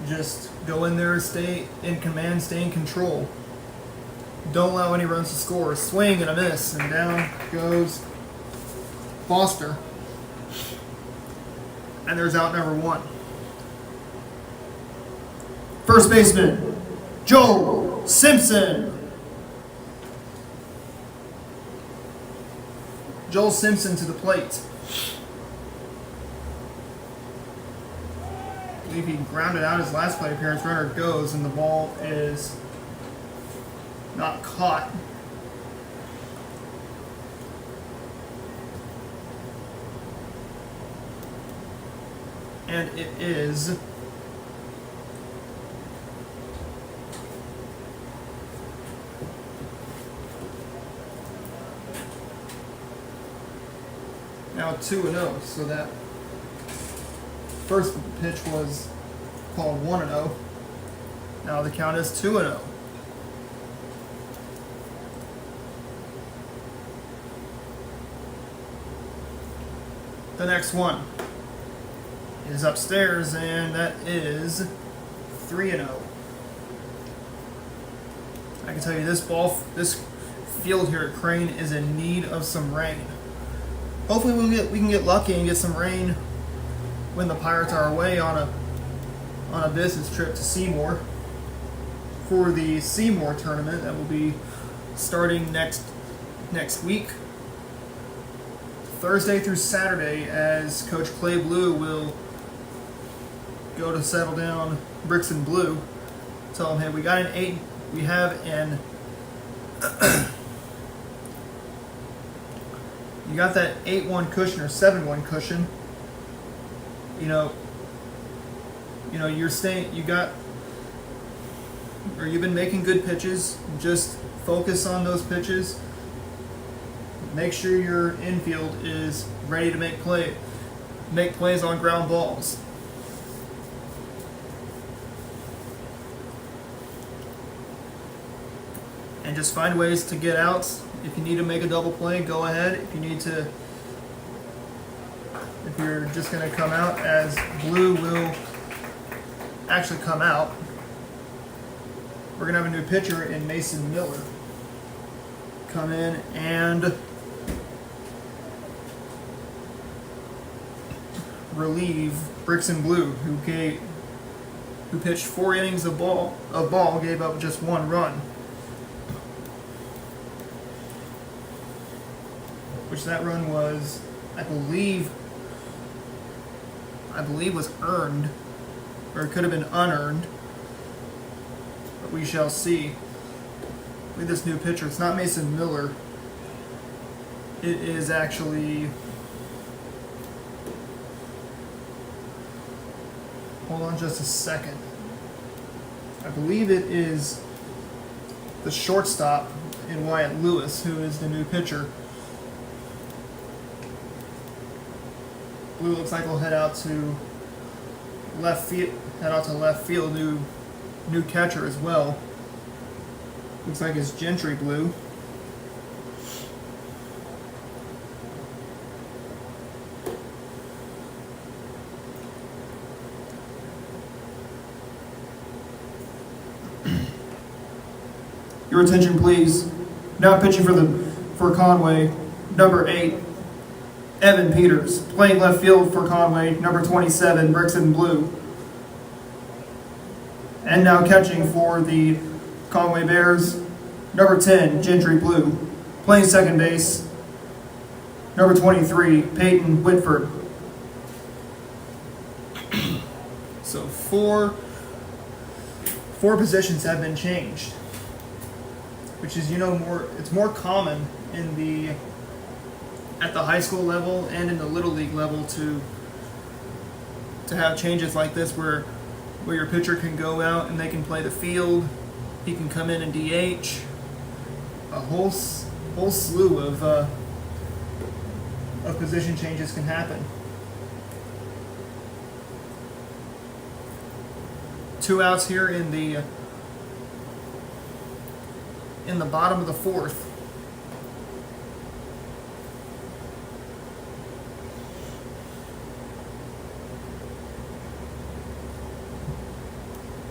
just go in there, stay in command, stay in control. Don't allow any runs to score. Swing and a miss, and down goes Foster. And there's out number 1. First baseman, Joe Simpson. Joel Simpson to the plate. I believe he grounded out his last plate appearance. Runner goes, and the ball is not caught. And it is now 2-0, so that first pitch was called 1-0. Now the count is 2-0. The next one is upstairs, and that is 3-0. I can tell you this field here at Crane is in need of some rain. Hopefully we can get lucky and get some rain when the Pirates are away on a business trip to Seymour for the Seymour tournament that will be starting next week, Thursday through Saturday, as Coach Clay Blue will go to settle down Bricks and Blue. Tell them, hey, we have an you got that 8-1 cushion or 7-1 cushion. You've been making good pitches. Just focus on those pitches. Make sure your infield is ready to make plays on ground balls. And just find ways to get outs. If you need to make a double play, go ahead. If you're just going to come out, as Blue will actually come out, we're going to have a new pitcher in Mason Miller come in and relieve Bricks and Blue, who pitched 4 innings of ball, gave up just 1 run. Which that run was, I believe was earned, or it could have been unearned, but we shall see. With this new pitcher, it's not Mason Miller. It is actually, hold on just a second. I believe it is the shortstop in Wyatt Lewis, who is the new pitcher. Blue looks like we'll head out to left field. New catcher as well. Looks like it's Gentry Blue. Your attention, please. Now pitching for Conway, number 8. Evan Peters, playing left field for Conway, number 27, Bricks and Blue. And now catching for the Conway Bears, number 10, Gentry Blue. Playing second base, number 23, Peyton Whitford. So four positions have been changed, which is it's more common at the high school level and in the little league level to have changes like this where your pitcher can go out and they can play the field. He can come in and DH. A whole slew of position changes can happen. 2 outs here in the bottom of the 4th.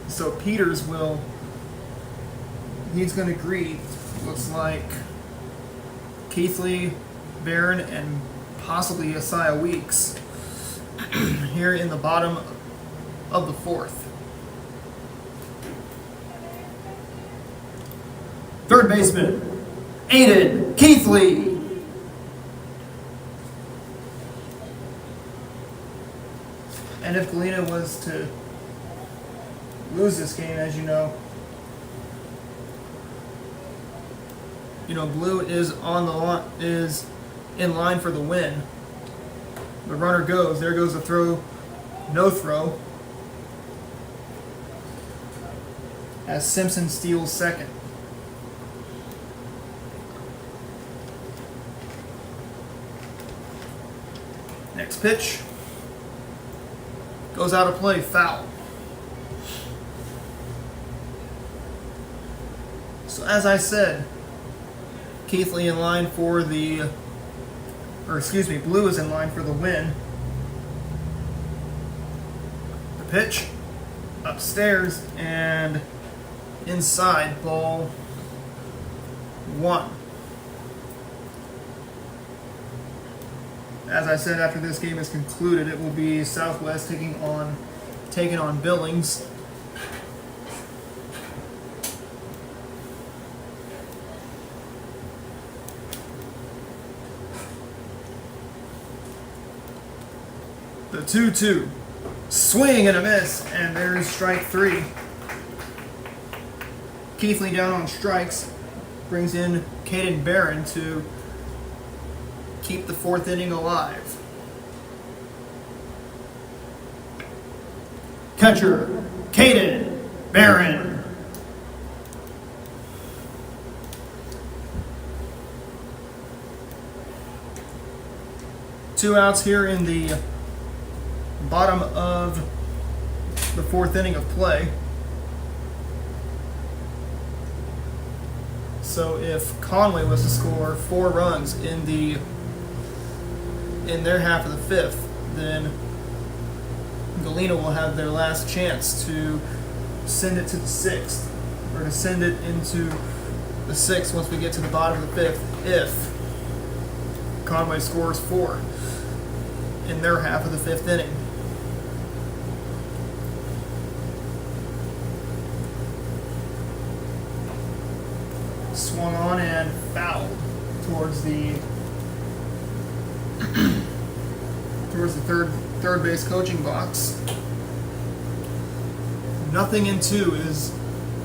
So Peters he's going to greet, looks like, Keithley, Barron, and possibly Isaiah Weeks here in the bottom of the 4th. Third baseman, Aiden Keithley. And if Galena was to lose this game, as you know, blue is on the line, is in line for the win. The runner goes. There goes the throw. No throw. As Simpson steals second. Next pitch. Goes out of play. Foul. So as I said, Keithley in line for blue is in line for the win. The pitch, upstairs and inside, ball 1. As I said, after this game is concluded, it will be Southwest taking on Billings. The 2-2. Swing and a miss, and there's strike 3. Keithley down on strikes. Brings in Caden Barron to keep the 4th inning alive. Catcher, Caden Barron. Two outs here in the bottom of the 4th inning of play. So if Conway was to score 4 runs in their half of the 5th, then Galena will have their last chance to send it to the 6th, or to send it into the 6th once we get to the bottom of the 5th, if Conway scores 4 in their half of the 5th inning. Swung on and fouled towards the third base coaching box. 0-2 is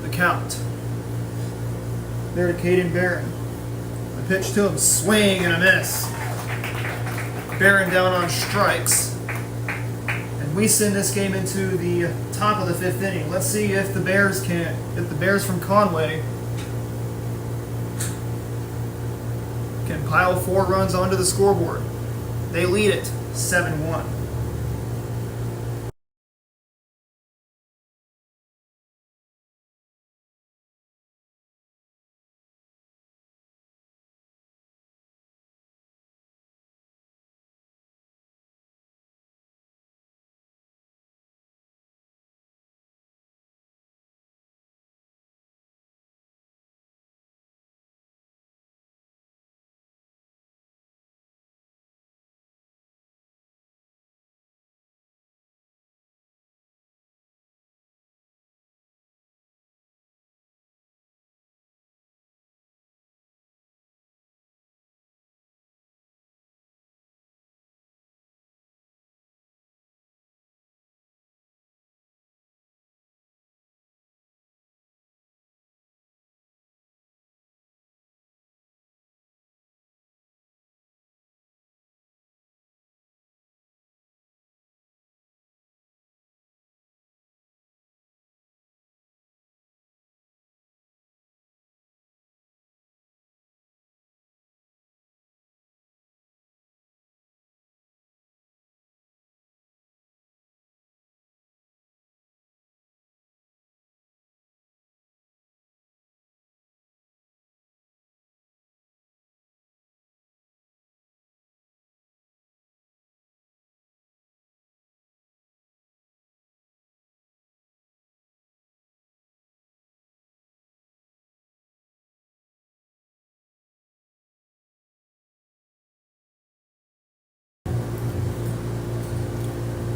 the count. There to Caden Barron. The pitch to him, swing and a miss. Barron down on strikes. And we send this game into the top of the 5th inning. Let's see if the Bears from Conway can pile 4 runs onto the scoreboard. They lead it 7-1.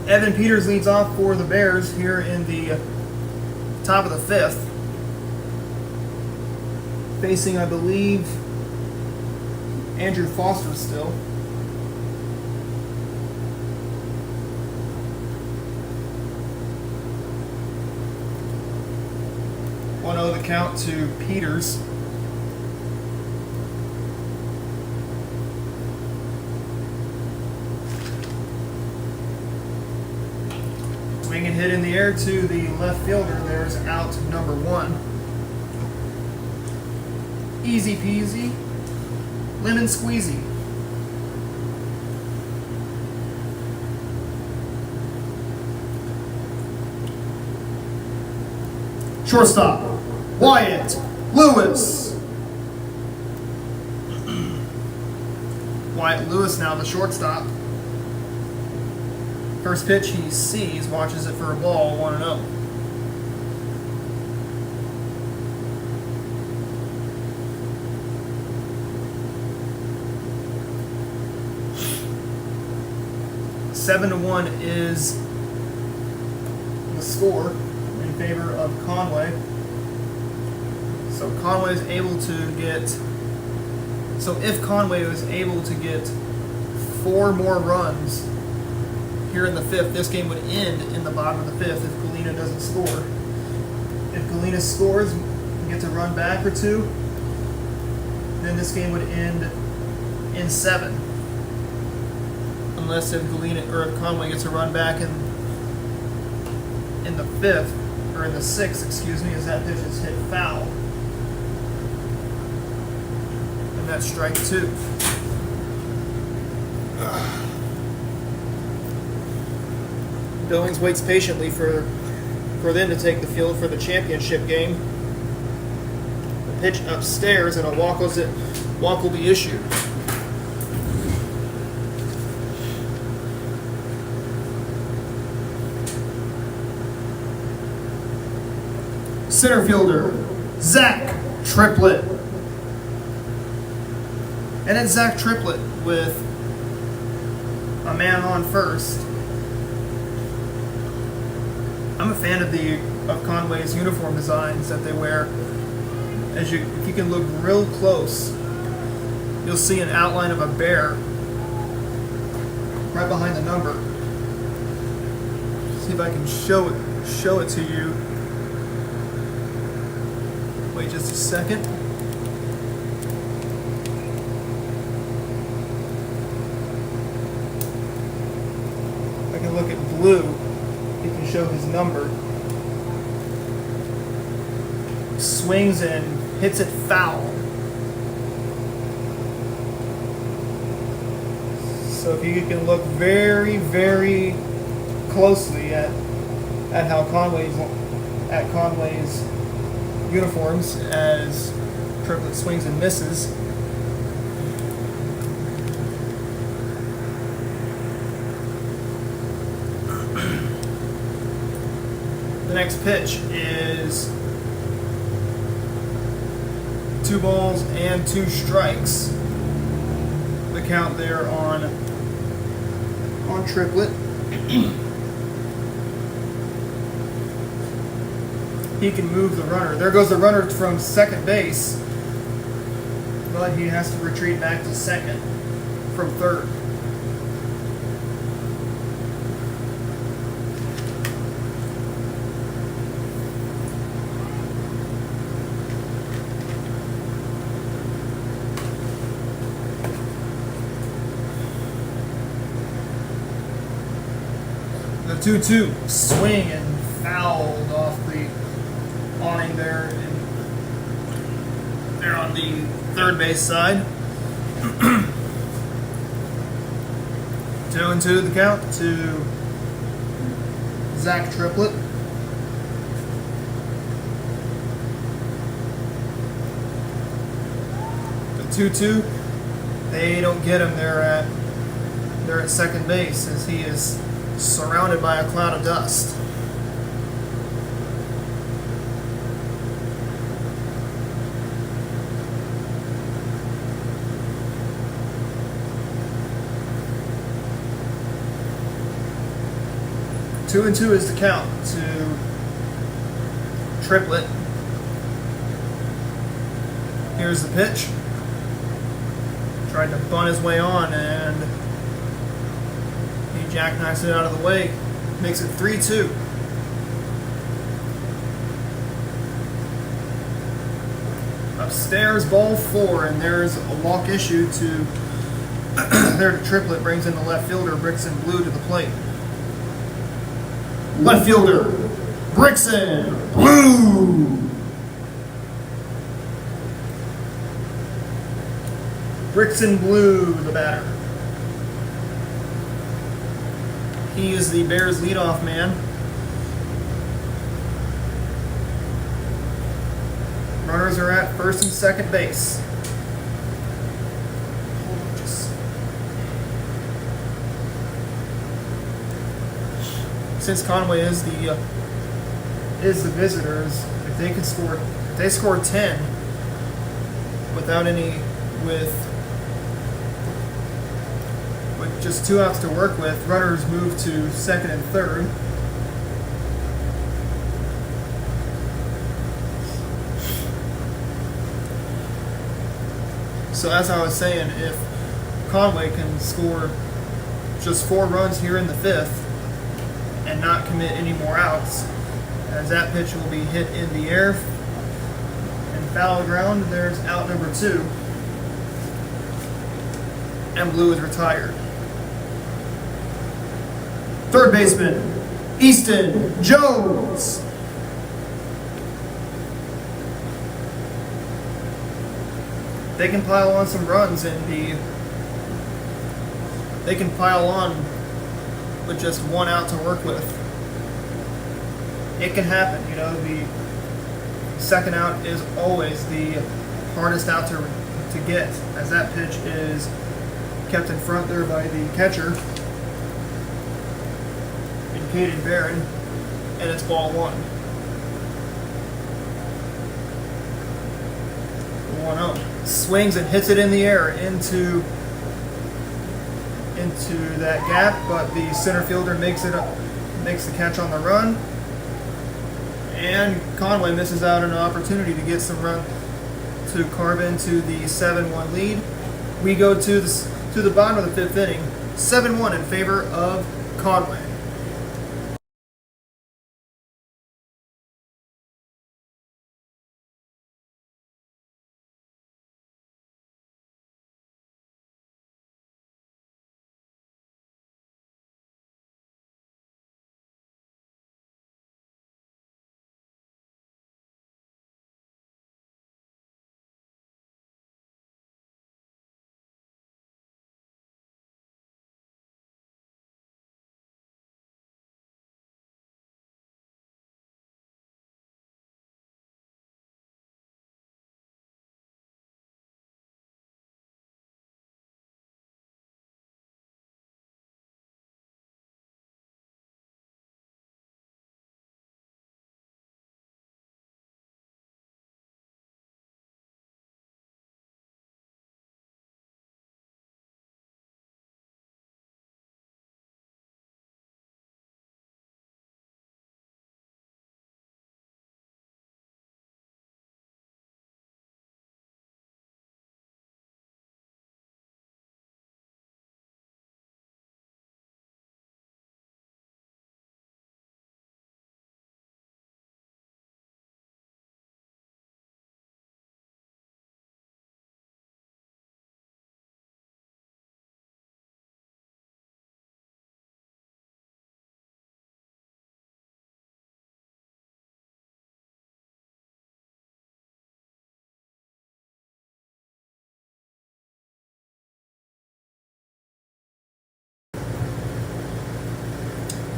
Evan Peters leads off for the Bears here in the top of the 5th. Facing, I believe, Andrew Foster still. the count to Peters. Swing and hit in the air to the left fielder. There's out number 1. Easy peasy, lemon squeezy. Shortstop, Wyatt Lewis. Wyatt Lewis now the shortstop. First pitch he sees, watches it for a ball, 1-0. Seven to 1 is the score in favor of Conway. So Conway is able to get. So if Conway was able to get 4 more runs here in the 5th, this game would end in the bottom of the 5th if Galena doesn't score. If Galena scores and gets a run back or 2, then this game would end in 7. Unless if Galena or if Conway gets a run back in the 5th or in the 6th, excuse me, as that pitch is hit foul. And that's strike 2. Billings waits patiently for them to take the field for the championship game. The pitch upstairs and a walk will be issued. Center fielder, Zach Triplett. And it's Zach Triplett with a man on first. I'm a fan of Conway's uniform designs that they wear. If you can look real close, you'll see an outline of a bear right behind the number. See if I can show it to you. Wait just a second. I can look at blue. He can show his number. Swings and hits it foul. So if you can look very, very closely at how Conway's uniforms as Triplett swings and misses. The next pitch is 2 balls and 2 strikes. The count there on Triplett. He can move the runner. There goes the runner from second base, but he has to retreat back to second from third. The 2-2 swing and fouled off the awning there, and they're on the third base side. 2-2 the count to Zach Triplett. The 2-2, they don't get him. They're at second base as he is surrounded by a cloud of dust. Two and 2 is the count to Triplett. Here's the pitch. Tried to bunt his way on, and he jackknifes it out of the way. Makes it 3-2. Upstairs, ball 4, and there's a walk issue to their triplet, brings in the left fielder, Brixton Blue, to the plate. Left fielder, Brixton Blue. Brixton Blue, the batter. He is the Bears' leadoff man. Runners are at first and second base. Since Conway is the visitors, if they score 10 with just 2 outs to work with, runners move to second and third. So as I was saying, if Conway can score just 4 runs here in the 5th and not commit any more outs, as that pitch will be hit in the air and foul ground, there's out number 2, and Blue is retired. Third baseman, Easton Jones. They can pile on some runs they can pile on with just 1 out to work with. It can happen, the second out is always the hardest out to get, as that pitch is kept in front there by the catcher, Caden Barron, and it's ball 1. 1-0. Swings and hits it in the air into that gap, but the center fielder makes the catch on the run, and Conway misses out on an opportunity to get some run to carve into the 7-1 lead. We go to the bottom of the 5th inning, 7-1 in favor of Conway.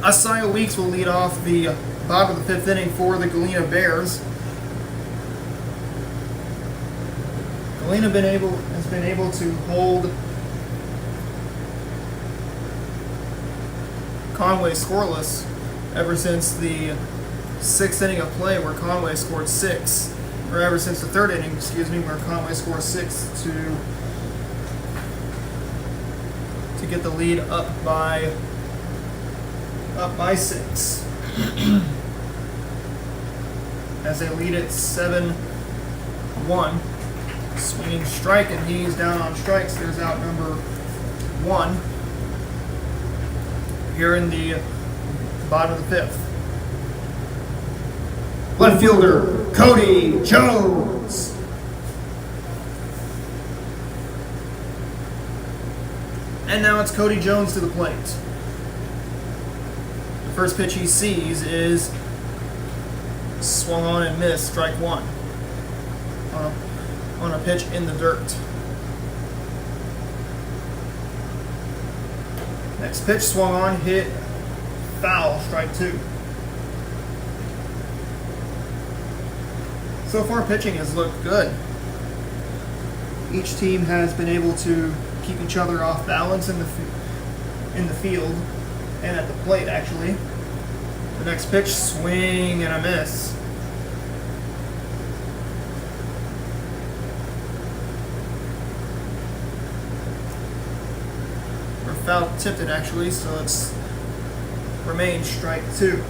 Isaiah Weeks will lead off the bottom of the 5th inning for the Galena Bears. Galena has been able to hold Conway scoreless ever since the 6th inning of play, where Conway scored 6, or ever since the 3rd inning, where Conway scored 6 to get the lead up by 6. As they lead it 7-1. Swinging strike, and he's down on strikes. There's out number 1 here in the bottom of the 5th. Left fielder, Cody Jones. And now it's Cody Jones to the plate. The first pitch he sees is swung on and missed, strike one. On a pitch in the dirt. Next pitch swung on, hit, foul, strike two. So far, pitching has looked good. Each team has been able to keep each other off balance in the field and at the plate, actually. The next pitch, swing and a miss. Or foul tipped it, actually, so it's remains strike two.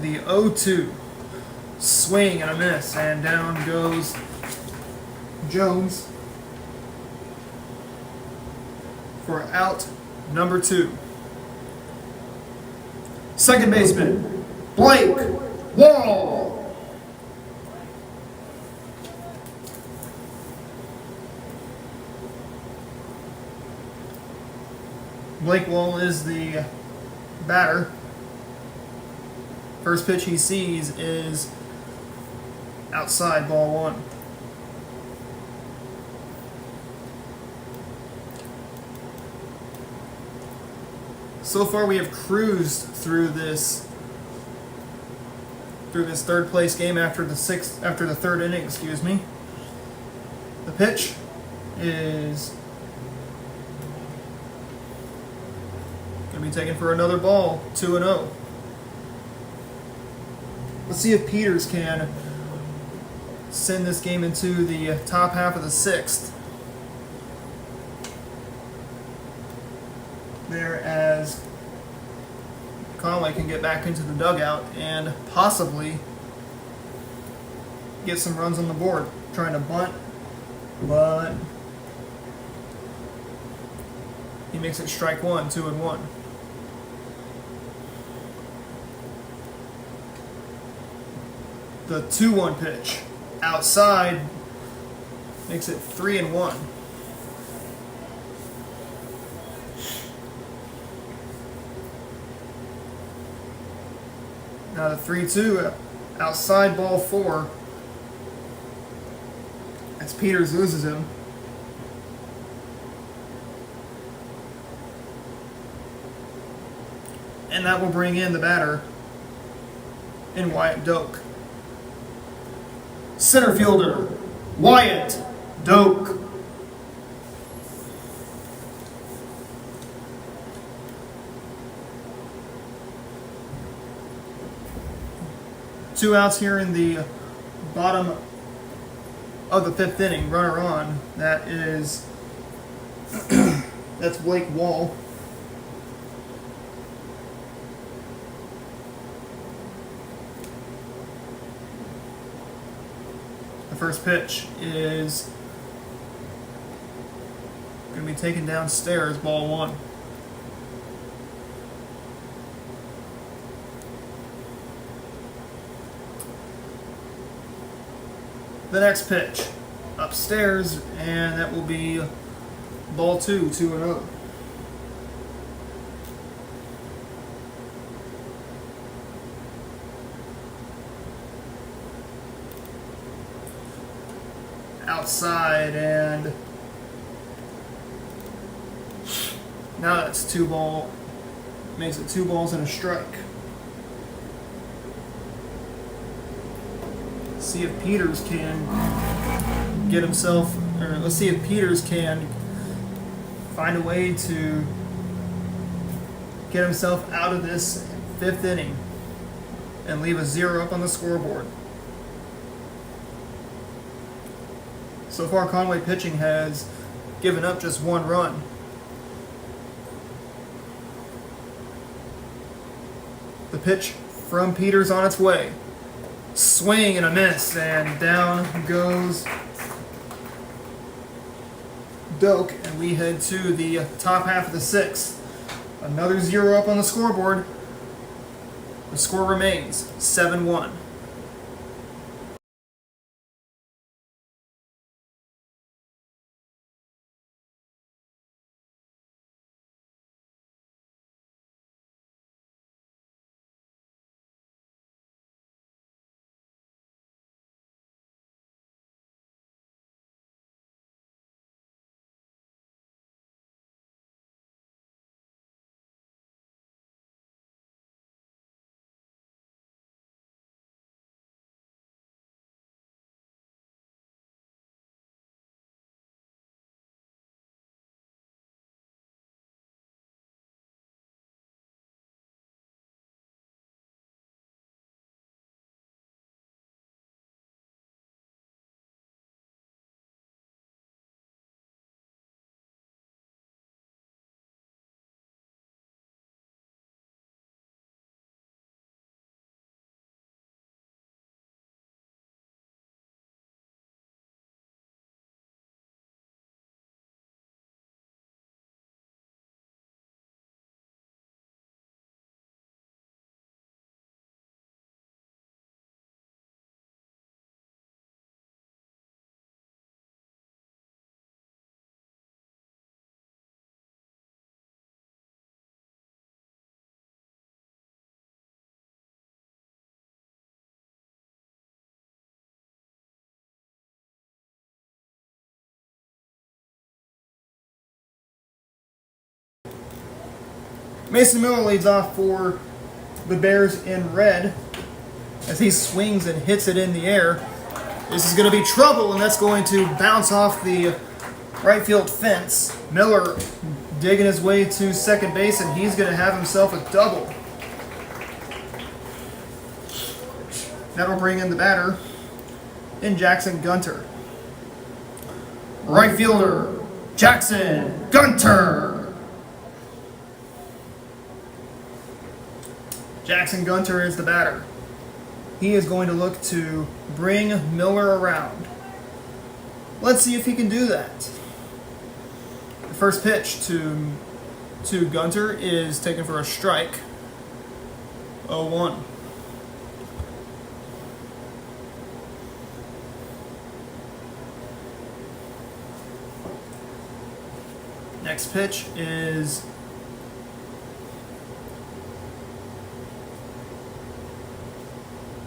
The 0-2, swing and a miss, and down goes Jones for out number two. Second baseman, Blake Wall. Blake Wall is the batter. First pitch he sees is outside, ball one. So far we have cruised through this third place game after the third inning, excuse me. The pitch is going to be taken for another ball, 2-0. Let's see if Peters can send this game into the top half of the sixth. There, as Conway can get back into the dugout and possibly get some runs on the board. Trying to bunt, but he makes it strike one, 2-1. The 2-1 pitch outside makes it 3-1. Now the 3-2 outside, ball four. As Peters loses him. And that will bring in the batter in Wyatt Doak. Center fielder, Wyatt Doak. Two outs here in the bottom of the fifth inning. Runner on. That is that's Blake Wall. The first pitch is going to be taken downstairs, ball one. The next pitch upstairs, and that will be ball two, 2-0. Outside, and now that's makes it 2 balls and a strike. See if Peters can get himself, or let's see if Peters can find a way to get himself out of this fifth inning and leave a 0 up on the scoreboard. So far, Conway pitching has given up just 1 run. The pitch from Peters on its way. Swing and a miss, and down goes Doak, and we head to the top half of the sixth. Another 0 up on the scoreboard. The score remains 7-1. Mason Miller leads off for the Bears in red as he swings and hits it in the air. This is going to be trouble, and that's going to bounce off the right field fence. Miller digging his way to second base, and he's going to have himself a double. That'll bring in the batter in Jackson Gunter. Right fielder, Jackson Gunter. Jackson Gunter is the batter. He is going to look to bring Miller around. Let's see if he can do that. The first pitch to Gunter is taken for a strike. 0-1. Next pitch is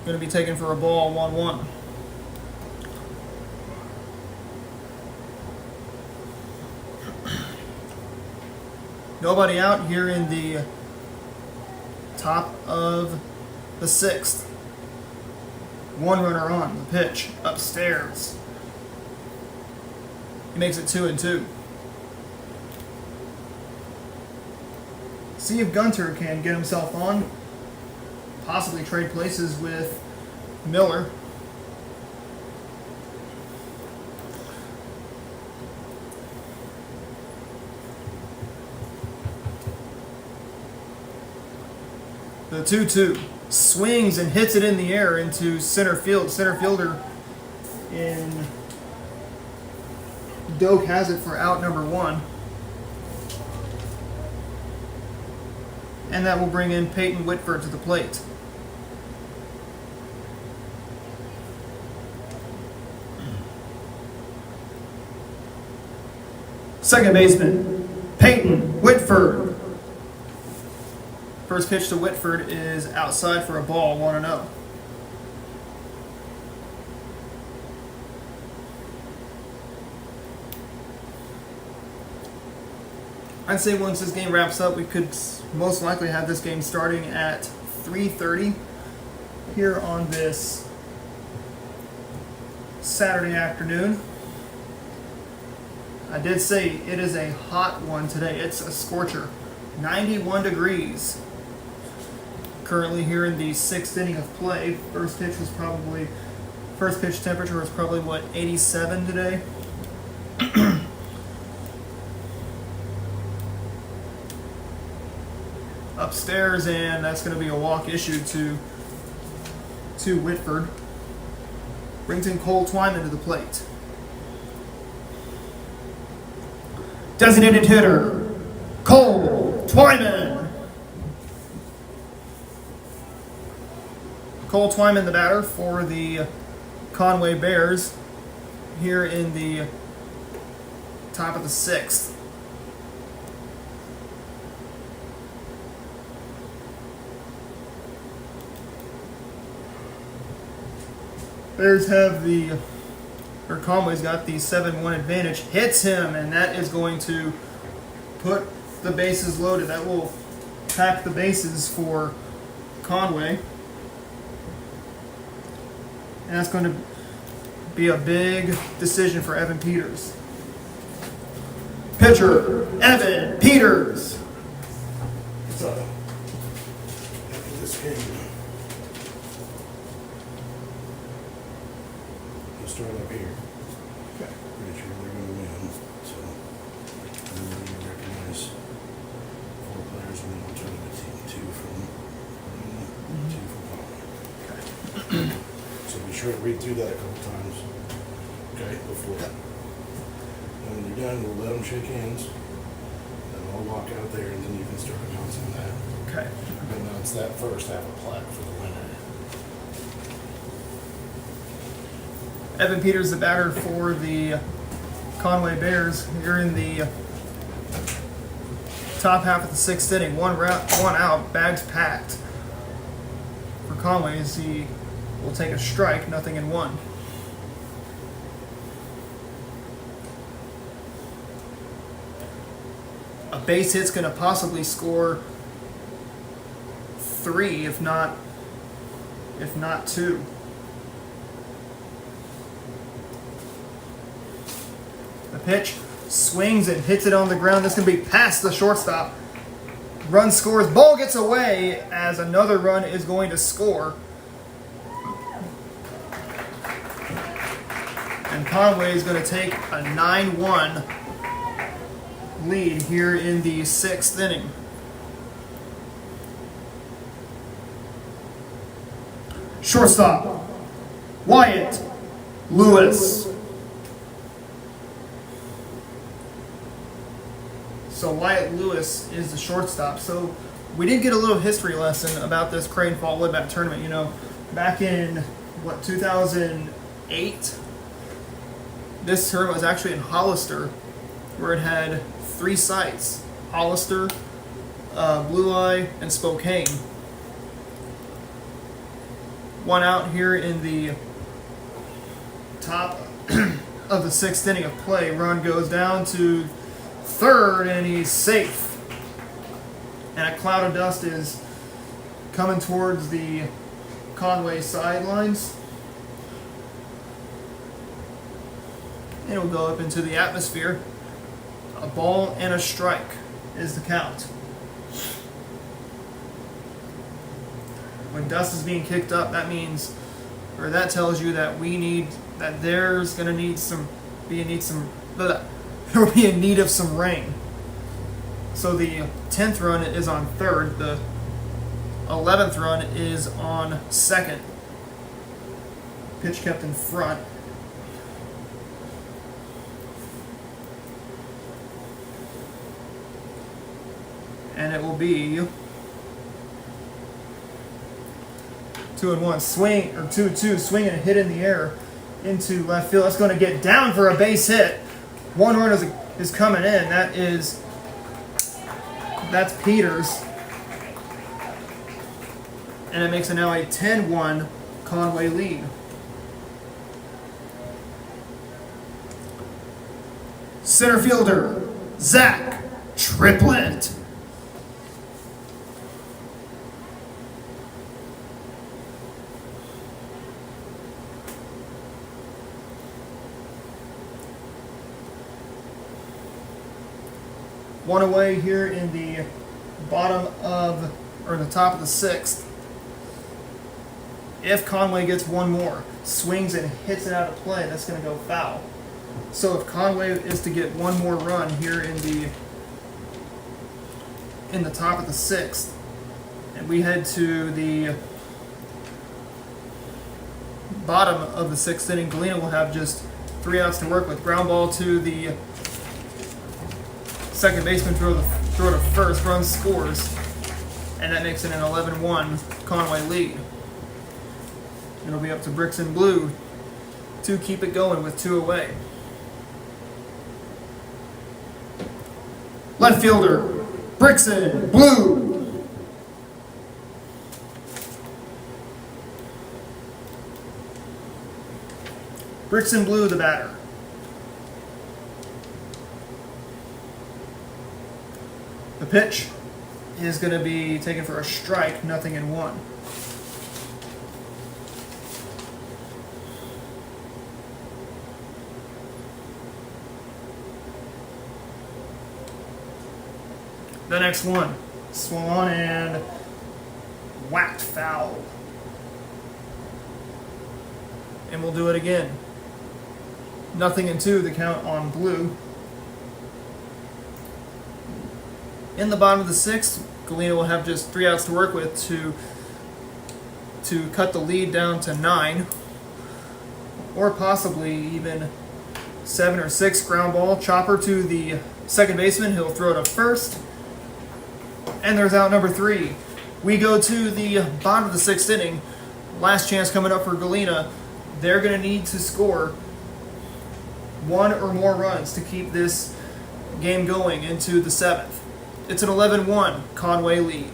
going to be taken for a ball. 1-1. Nobody out here in the top of the sixth. One runner on the pitch upstairs. He makes it 2-2. See if Gunter can get himself on. Possibly trade places with Miller. The 2-2 swings and hits it in the air into center field. Center fielder in Doak has it for out number 1. And that will bring in Peyton Whitford to the plate. Second baseman, Peyton Whitford. First pitch to Whitford is outside for a ball. 1-0. I'd say once this game wraps up, we could most likely have this game starting at 3:30 here on this Saturday afternoon. I did say it is a hot one today. It's a scorcher. 91 degrees. Currently here in the 6th inning of play. First pitch temperature was probably 87 today. Upstairs, and that's going to be a walk issued to Whitford. Brings in Cole Twyman to the plate. Designated hitter, Cole Twyman. Cole Twyman, the batter for the Conway Bears, here in the top of the 6th. Bears have Conway's got the 7-1 advantage. Hits him, and that is going to put the bases loaded. That will pack the bases for Conway. And that's going to be a big decision for Evan Peters. Pitcher, Evan Peters. So, after this game, we'll start up here. Okay. Pretty sure they're going to win. So, I'm going to recognize 4 players and then we'll turn to team 2 from Galena, 2 from Conway. Okay. So be sure to read through that a couple times. Okay, before that. And when you're done, we'll let them shake hands. Then I'll walk out there and then you can start announcing that. Okay. Announce that first, have a plaque for the winner. Evan Peters, the batter for the Conway Bears, here in the top half of the 6th inning. One out, bags packed. For Conway, as he will take a strike, 0-1. A base hit's going to possibly score 3, if not 2. The pitch swings and hits it on the ground. This is going to be past the shortstop. Run scores. Ball gets away as another run is going to score. And Conway is going to take a 9-1 lead here in the 6th inning. Shortstop, Wyatt Lewis. So Wyatt Lewis is the shortstop. So we did get a little history lesson about this Crane Fall Woodbat tournament. You know, back in 2008, this tournament was actually in Hollister, where it had 3 sites: Hollister, Blue Eye, and Spokane. One out here in the top of the 6th inning of play. Run goes down to 3rd, and he's safe. And a cloud of dust is coming towards the Conway sidelines. And it will go up into the atmosphere. A ball and a strike is the count. When dust is being kicked up, that means, or that tells you that there's going to be in need of some rain. So the 10th run is on 3rd. The 11th run is on 2nd. Pitch kept in front. And it will be 2-1 swing, or 2-2 swing and a hit in the air into left field. That's going to get down for a base hit. One run is coming in. That's Peters, and it makes it now a 10-1 Conway lead. Center fielder, Zach Triplett. One away here in the the top of the 6th. If Conway gets one more, swings and hits it out of play, that's going to go foul. So if Conway is to get one more run here in the top of the 6th, and we head to the bottom of the 6th inning, Galena will have just 3 outs to work with. Ground ball to the second baseman throw to first, runs scores, and that makes it an 11-1 Conway lead. It'll be up to Bricks and Blue to keep it going with 2 away. Left fielder, Brixton, Blue. Bricks and Blue, the batter. The pitch is going to be taken for a strike, 0-1. The next one, swung on and whacked foul. And we'll do it again. 0-2, the count on Blue. In the bottom of the 6th, Galena will have just 3 outs to work with to cut the lead down to 9, or possibly even 7 or 6. Ground ball, chopper to the second baseman. He'll throw to first. And there's out number 3. We go to the bottom of the 6th inning. Last chance coming up for Galena. They're going to need to score 1 or more runs to keep this game going into the 7th. It's an 11-1 Conway lead.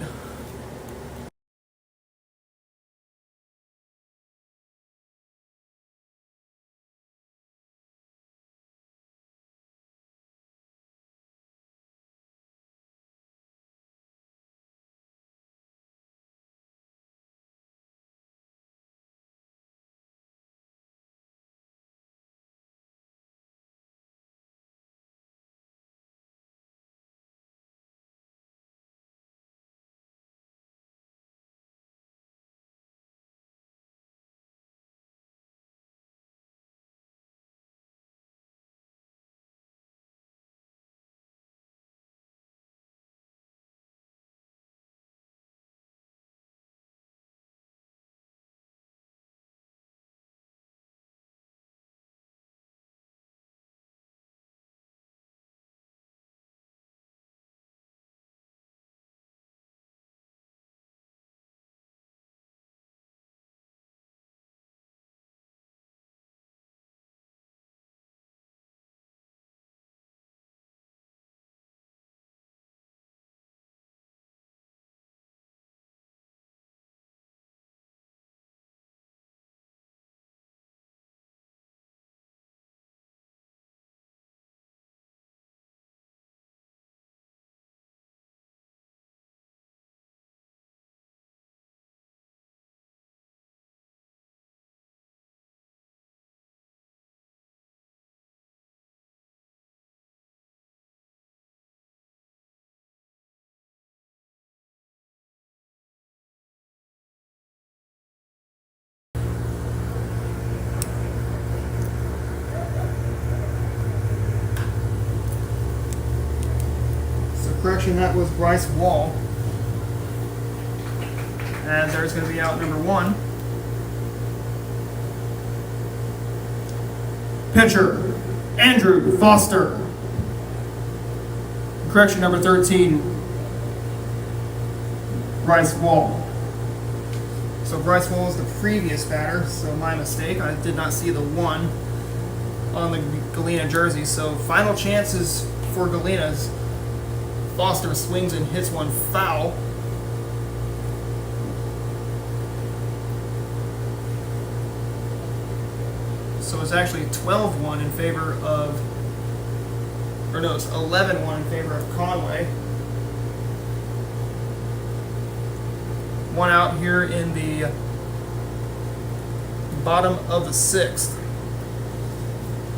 Correction, that was Bryce Wall. And there's going to be out number 1. Pitcher, Andrew Foster. Correction, number 13, Bryce Wall. So Bryce Wall is the previous batter, so my mistake. I did not see the 1 on the Galena jersey. So final chances for Galena's. Foster swings and hits one foul. So it's actually 12-1 in favor of, or no, it's 11-1 in favor of Conway. 1 out here in the bottom of the 6th.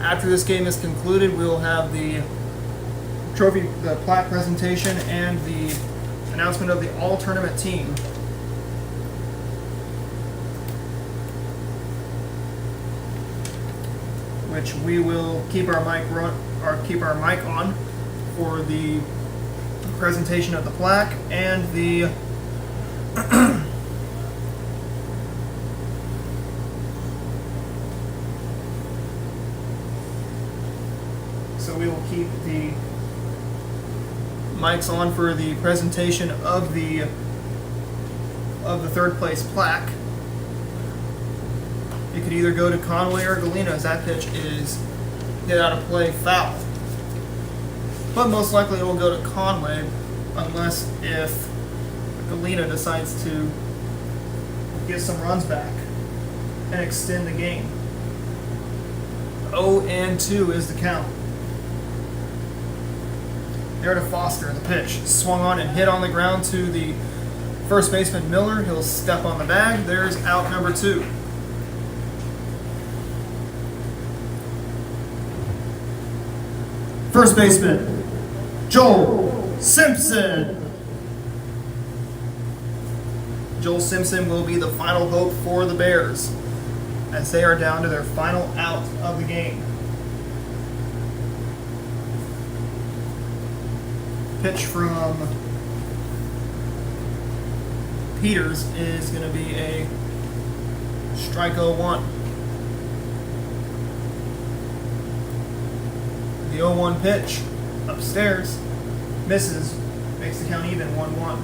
After this game is concluded, we will have the trophy, the plaque presentation, and the announcement of the all-tournament team. Which we will keep our mic on for the presentation of the plaque and the so we will keep the mic's on for the presentation of the third place plaque. It could either go to Conway or Galena, as that pitch is hit out of play, foul. But most likely it will go to Conway, unless if Galena decides to get some runs back and extend the game. 0-2 is the count. There to Foster, the pitch swung on and hit on the ground to the first baseman Miller. He'll step on the bag. There's out number 2. First baseman, Joel Simpson. Joel Simpson will be the final hope for the Bears as they are down to their final out of the game. Pitch from Peters is going to be a strike 0-1. The 0-1 pitch upstairs misses, makes the count even 1-1.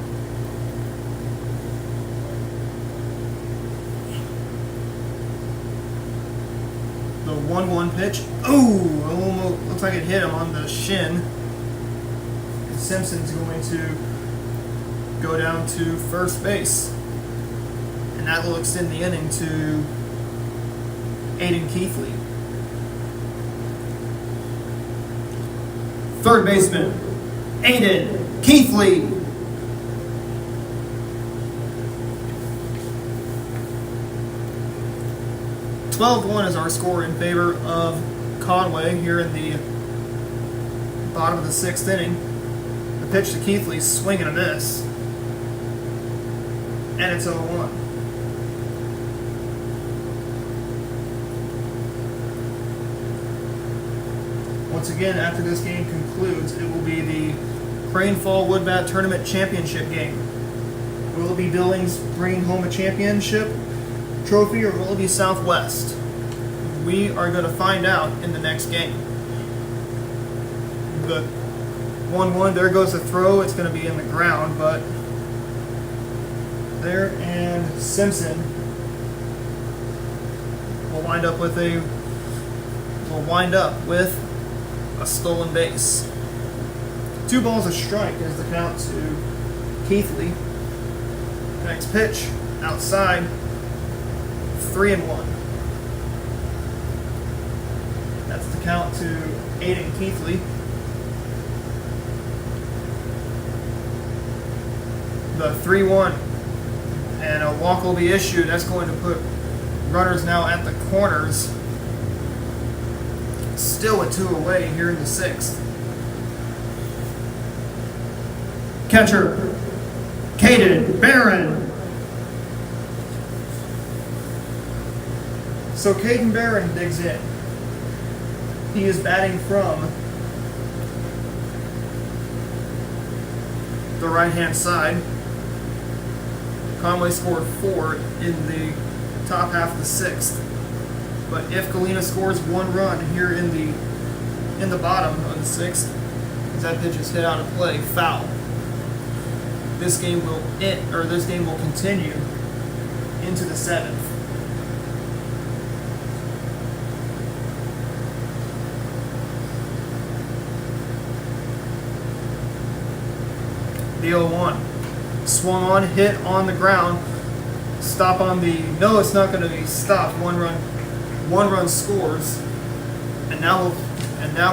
The 1-1 pitch. Ooh, almost looks like it hit him on the shin. Simpson's going to go down to first base. And that will extend the inning to Aiden Keithley. Third baseman, Aiden Keithley. (12-1) is our score in favor of Conway here in the bottom of the 6th inning. The pitch to Keithley, swing and a miss. And it's 0-1. Once again, after this game concludes, it will be the Crane Fall Wood Bat Tournament Championship game. Will it be Billings bringing home a championship trophy, or will it be Southwest? We are going to find out in the next game. The 1-1, there goes the throw. It's going to be in the ground, but there, and Simpson will wind up with a stolen base. 2 balls a strike is the count to Keithley. Next pitch, outside, 3-1. That's the count to Aiden Keithley. The 3-1, and a walk will be issued. That's going to put runners now at the corners. Still with 2 away here in the 6th. Catcher, Caden Barron. So Caden Barron digs in. He is batting from the right-hand side. Conway scored 4 in the top half of the 6th. But if Galena scores 1 run here in the bottom of the 6th, as that pitch is hit out of play, foul. This game will continue into the 7th. The 0-1. Swung on, hit on the ground. Stop on the... No, it's not going to be stopped. One run scores. And now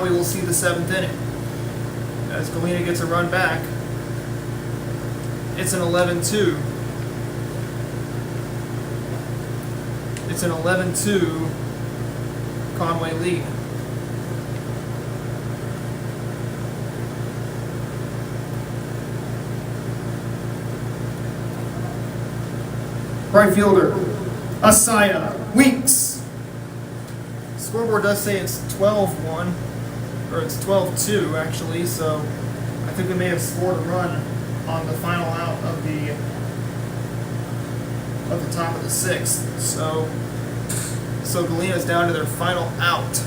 we will see the 7th inning. As Galena gets a run back. It's an 11-2. It's an 11-2 Conway lead. Right fielder, Asaya Weeks. Scoreboard does say it's 12-1, or it's 12-2 actually, so I think we may have scored a run on the final out of the top of the 6th. So Galena's down to their final out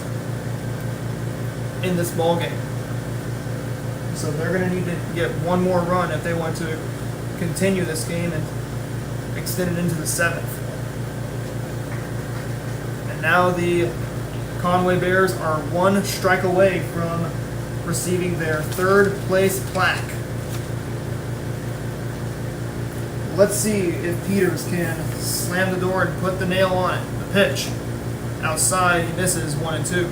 in this ball game. So they're going to need to get one more run if they want to continue this game and extend it into the seventh. And now the Conway Bears are one strike away from receiving their third place plaque. Let's see if Peters can slam the door and put the nail on it. The pitch. Outside, he misses 1-2.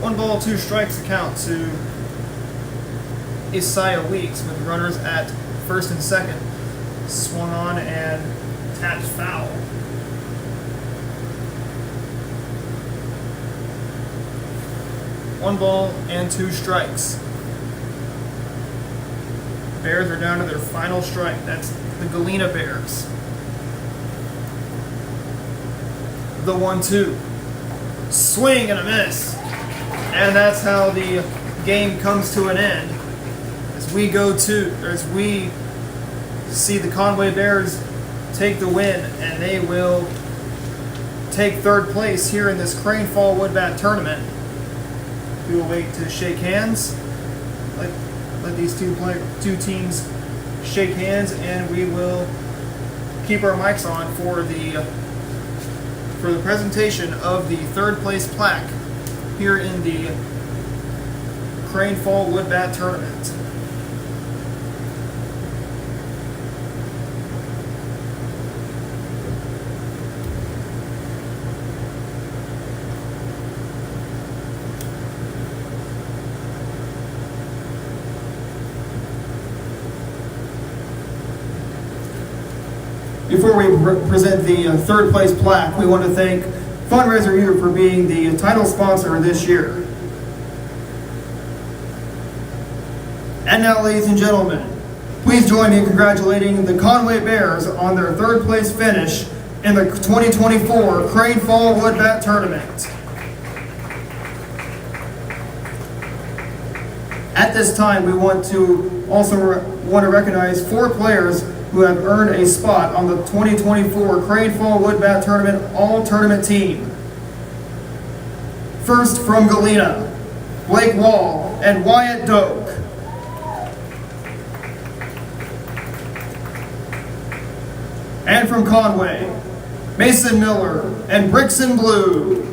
One ball, two strikes to count to Isaiah Weeks with runners at first and second. Swung on and tapped foul. One ball and two strikes. Bears are down to their final strike. That's the Galena Bears. The 1-2. Swing and a miss. And that's how the game comes to an end. As we see the Conway Bears take the win, and they will take third place here in this Crane Fall Wood Bat tournament. We will wait to shake hands. Let these two teams shake hands, and we will keep our mics on for the presentation of the third place plaque here in the Crane Fall Wood Bat tournament. Before we present the third place plaque, we want to thank Fundraiser U for being the title sponsor this year. And now, ladies and gentlemen, please join me in congratulating the Conway Bears on their third place finish in the 2024 Crane Fall Wood Bat Tournament. At this time, we want to recognize 4 players who have earned a spot on the 2024 Crane Fall Wood Bat Tournament All-Tournament Team. First, from Galena, Blake Wall and Wyatt Doak. And from Conway, Mason Miller and Brixton Blue.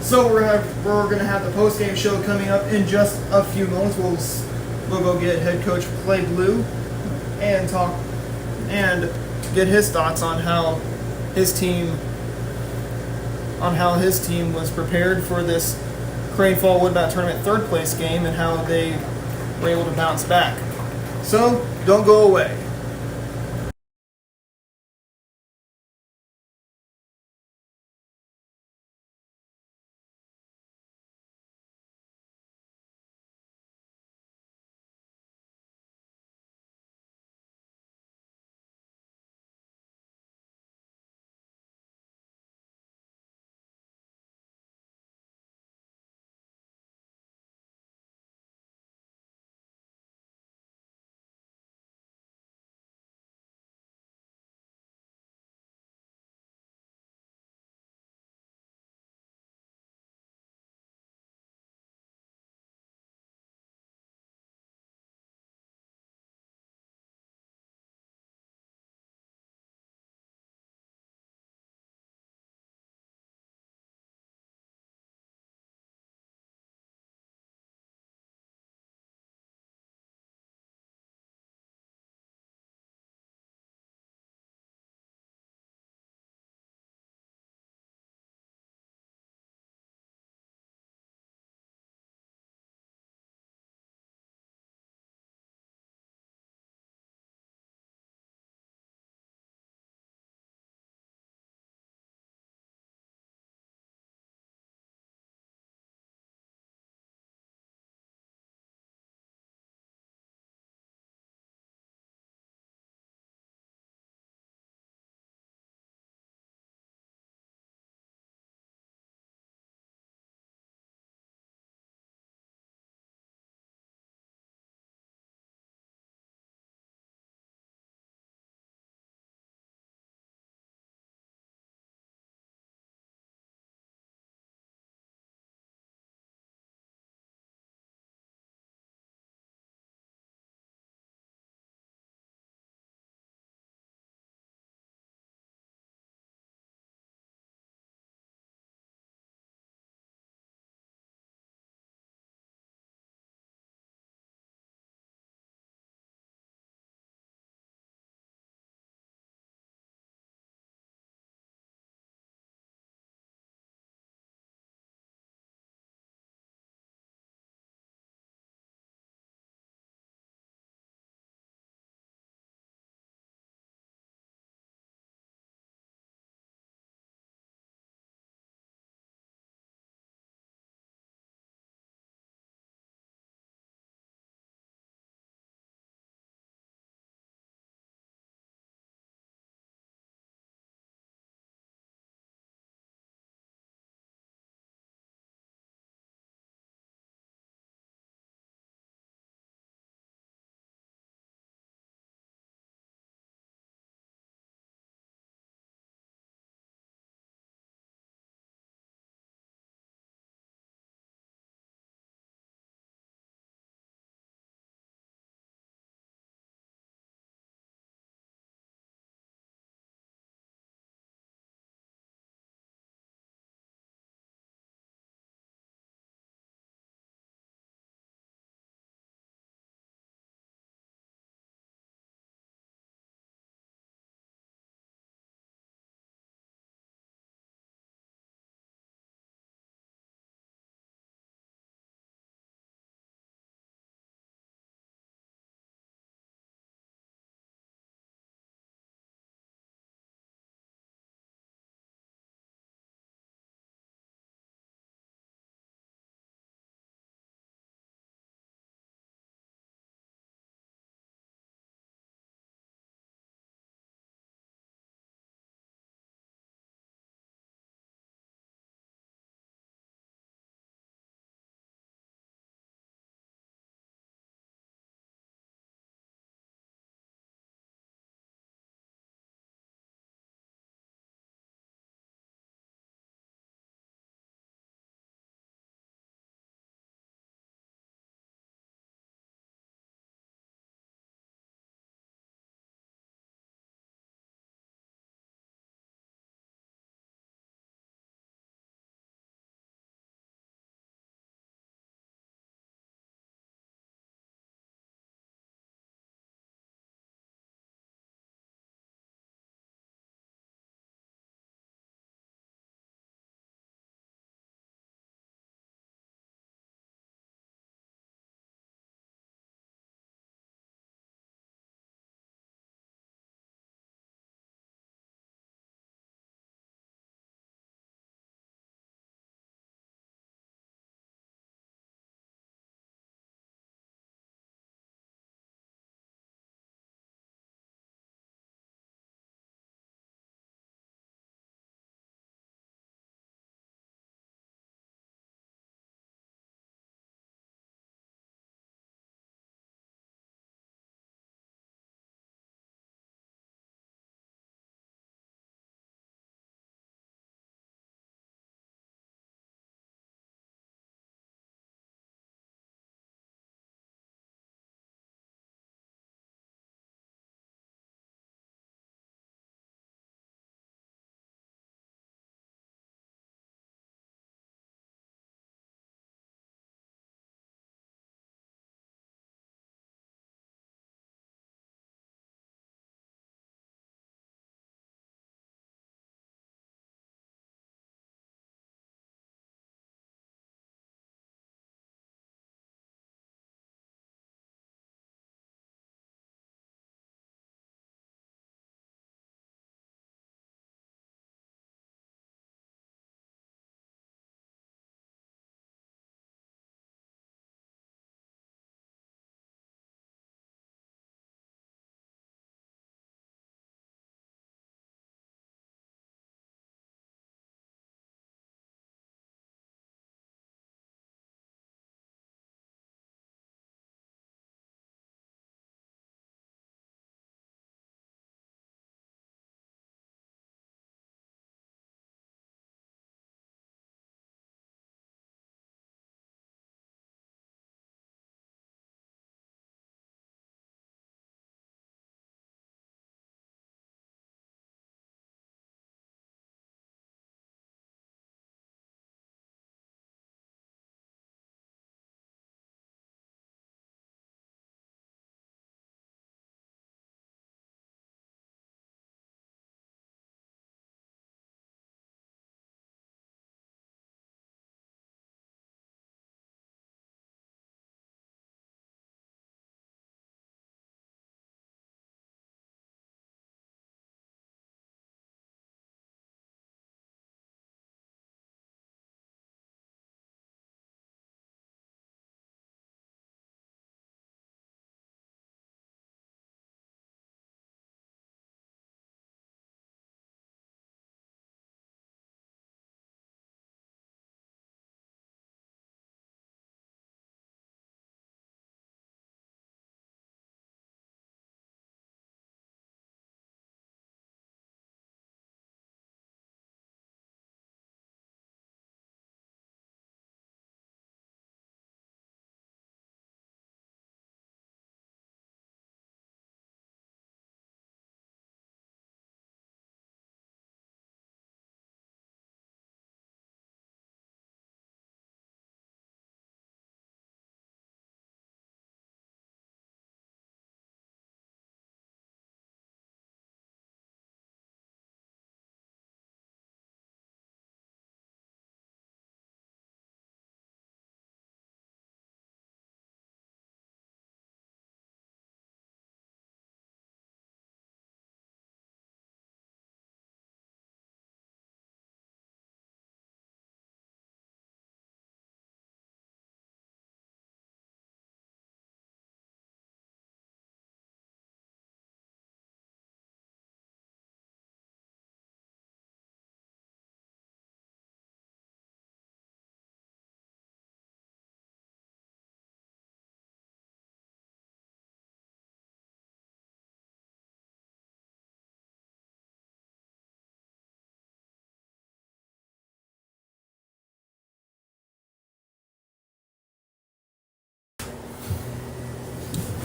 So we're gonna have the post-game show coming up in just a few moments. We'll go get head coach Clay Blue and talk and get his thoughts on how his team was prepared for this Crane Fall Wood Bat Tournament third place game and how they were able to bounce back. So don't go away.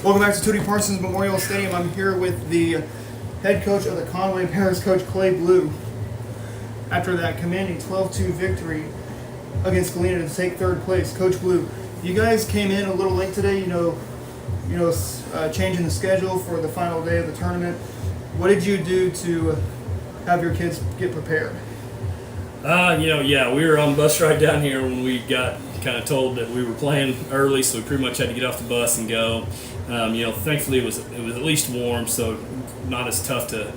Welcome back to Tootie Parsons Memorial Stadium. I'm here with the head coach of the Conway Bears, Coach Clay Blue. After that commanding 12-2 victory against Galena to take third place, Coach Blue, you guys came in a little late today. Changing the schedule for the final day of the tournament. What did you do to have your kids get prepared? We were on the bus ride down here when we got kind of told that we were playing early, so we pretty much had to get off the bus and go. Thankfully it was at least warm, so not as tough to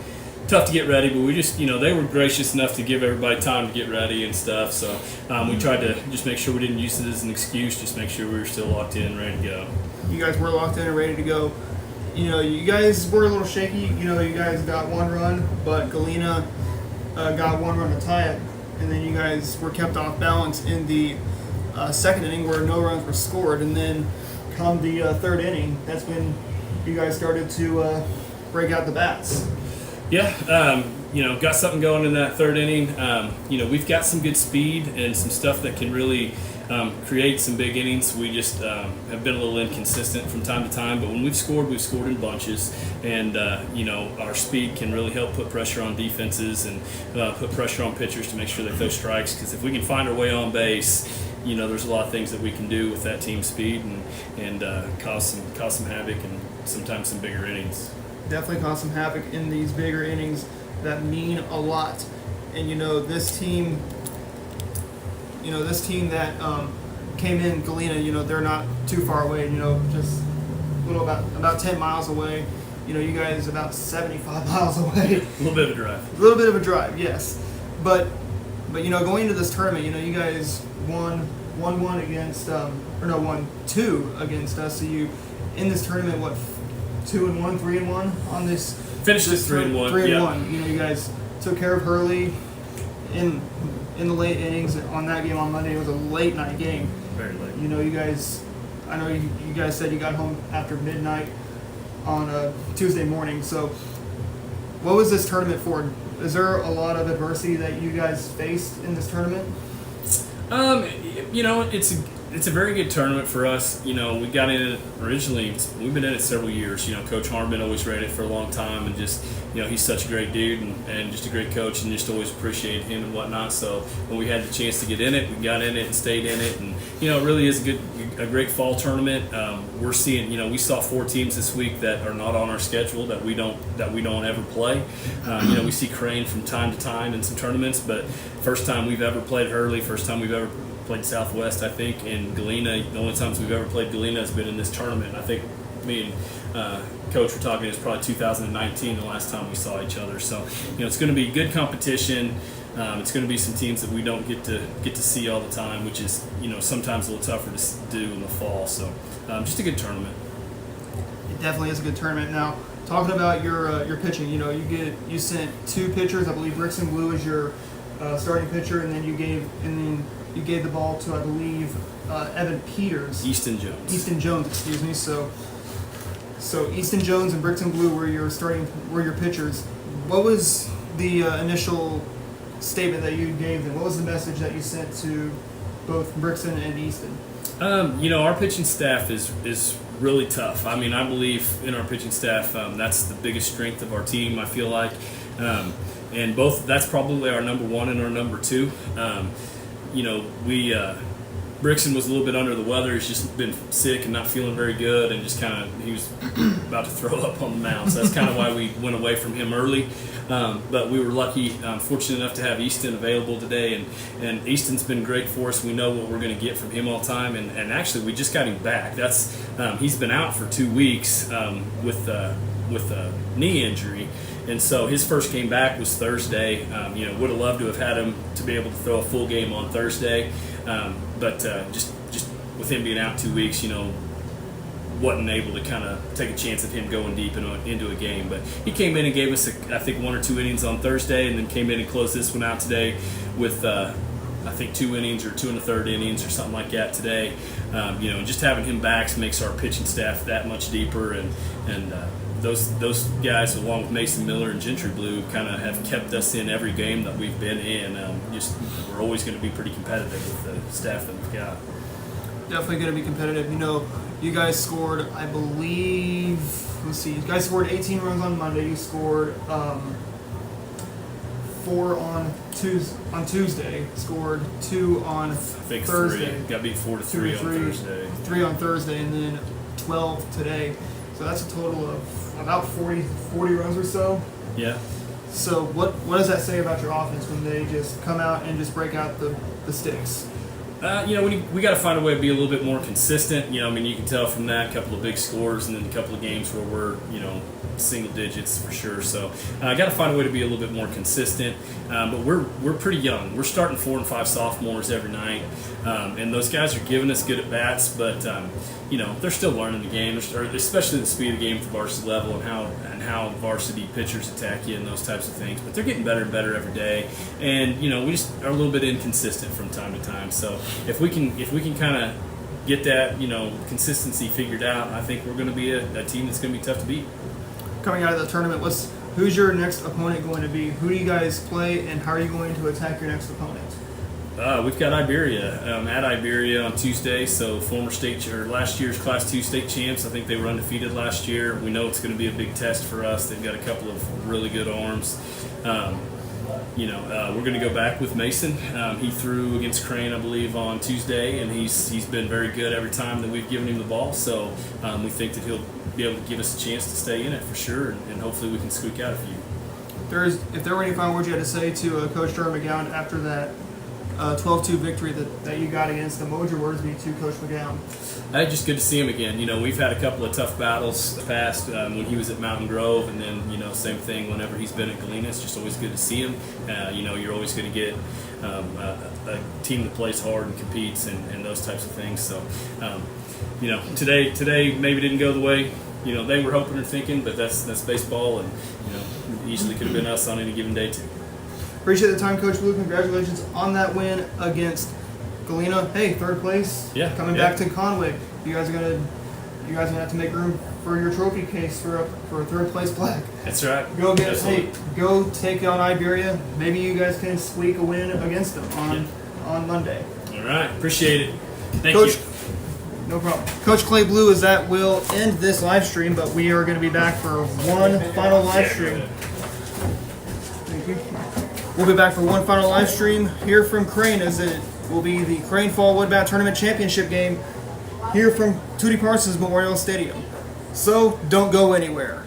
get ready. But we just, they were gracious enough to give everybody time to get ready and stuff. So we tried to just make sure we didn't use it as an excuse, just make sure we were still locked in, ready to go. You guys were locked in and ready to go. You guys were a little shaky. You guys got one run, but Galena got one run to tie it, and then you guys were kept off balance in the second inning where no runs were scored, and then come the third inning, that's when you guys started to break out the bats. Yeah, got something going in that third inning. We've got some good speed and some stuff that can really create some big innings. We just have been a little inconsistent from time to time, but when we've scored in bunches, and our speed can really help put pressure on defenses and put pressure on pitchers to make sure they throw strikes, because if we can find our way on base, there's a lot of things that we can do with that team speed and cause some havoc and sometimes some bigger innings. Definitely cause some havoc in these bigger innings that mean a lot. And this team that came in, Galena, they're not too far away, just a little about 10 miles away. You guys about 75 miles away. A little bit of a drive. A little bit of a drive, yes. But going into this tournament, you guys won 1-1 against 1-2 against us. So you in this tournament, 2-1, 3-1 on this. Finished this 3-1. 3-1. You guys took care of Hurley in the late innings on that game on Monday. It was a late night game. Very late. I know you guys said you got home after midnight on a Tuesday morning. So what was this tournament for? Is there a lot of adversity that you guys faced in this tournament? It's a very good tournament for us. We got in it originally. We've been in it several years. Coach Harmon always ran it for a long time, and just he's such a great dude and just a great coach, and just always appreciate him and whatnot. So when we had the chance to get in it, we got in it and stayed in it, and it really is a great fall tournament. We're seeing we saw 4 teams this week that are not on our schedule that we don't ever play. We see Crane from time to time in some tournaments, but first time we've ever played Hurley, first time we've ever played Southwest, I think, and Galena. The only times we've ever played Galena has been in this tournament. I think me and Coach were talking, it was probably 2019 the last time we saw each other. So it's going to be good competition. It's going to be some teams that we don't get to see all the time, which is sometimes a little tougher to do in the fall. So just a good tournament. It definitely is a good tournament. Now, talking about your pitching, you sent 2 pitchers. I believe Rickson Blue is your starting pitcher, and then you gave the ball to, I believe, Evan Peters. Easton Jones, excuse me. So Easton Jones and Brixton Blue were your pitchers. What was the initial statement that you gave them? What was the message that you sent to both Brixton and Easton? Our pitching staff is really tough. I mean, I believe in our pitching staff. That's the biggest strength of our team, I feel like. And that's probably our number 1 and our number 2. Brixton was a little bit under the weather. He's just been sick and not feeling very good, and he was about to throw up on the mound. So that's kind of why we went away from him early. But we were lucky, fortunate enough to have Easton available today, and Easton's been great for us. We know what we're going to get from him all the time, and actually we just got him back. He's been out for 2 weeks with a knee injury. And so his first game back was Thursday. Would have loved to have had him to be able to throw a full game on Thursday, but just with him being out 2 weeks, wasn't able to kind of take a chance of him going deep into a game. But he came in and gave us, I think, 1 or 2 innings on Thursday, and then came in and closed this one out today with, I think, 2 innings or 2 1/3 innings or something like that today. Just having him back makes our pitching staff that much deeper, and those guys, along with Mason Miller and Gentry Blue, kind of have kept us in every game that we've been in. We're always going to be pretty competitive with the staff that we've got. definitely going to be competitive. You know, you guys scored, I believe, let's see, you guys scored 18 runs on Monday. You scored 4 on Tuesday. Scored 2 on I think Thursday. 3. Got beat 4-3 on 3, Thursday. 3 on Thursday, and then 12 today. So that's a total of about 40 runs or so. Yeah. So what does that say about your offense when they just come out and just break out the sticks? You know, we got to find a way to be a little bit more consistent. You know, I mean, you can tell from that, a couple of big scores and then a couple of games where we're, you know, single digits for sure. So I got to find a way to be a little bit more consistent. But we're pretty young. We're starting 4 and 5 sophomores every night, and those guys are giving us good at bats. But you know, they're still learning the game, especially the speed of the game at the varsity level and how varsity pitchers attack you and those types of things. But they're getting better and better every day. And you know, we just are a little bit inconsistent from time to time. So if we can kind of get that, you know, consistency figured out, I think we're going to be a team that's going to be tough to beat. Coming out of the tournament, who's your next opponent going to be? Who do you guys play, and how are you going to attack your next opponent? We've got Iberia at Iberia on Tuesday. So last year's Class 2 state champs. I think they were undefeated last year. We know it's going to be a big test for us. They've got a couple of really good arms. You know, we're going to go back with Mason. He threw against Crane, I believe, on Tuesday, and he's been very good every time that we've given him the ball. So we think that he'll be able to give us a chance to stay in it for sure, and hopefully we can squeak out a few. If there were any final words you had to say to Coach Durham McGowan after that 12-2 victory that you got against them, what would your words be to Coach McGowan? Just good to see him again. You know, we've had a couple of tough battles past when he was at Mountain Grove, and then, you know, same thing whenever he's been at Galena. It's just always good to see him. You know, you're always going to get a team that plays hard and competes and those types of things. So, you know, today maybe didn't go the way, you know, they were hoping or thinking, but that's baseball, and, you know, easily could have been us on any given day too. Appreciate the time, Coach Blue. Congratulations on that win against Galena. Hey, 3rd place. Yeah. Coming back to Conway. You guys are gonna have to make room for your trophy case for a 3rd place plaque. That's right. Go take on Iberia. Maybe you guys can squeak a win against them on Monday. All right. Appreciate it. Thank Coach, you. no problem. Coach Clay Blue, as that will end this live stream, but we are going to be back for one final live stream. Thank you. We'll be back for one final live stream here from Crane, as it will be the Crane Fall Wood Bat Tournament Championship game here from Tootie Parsons Memorial Stadium. So don't go anywhere.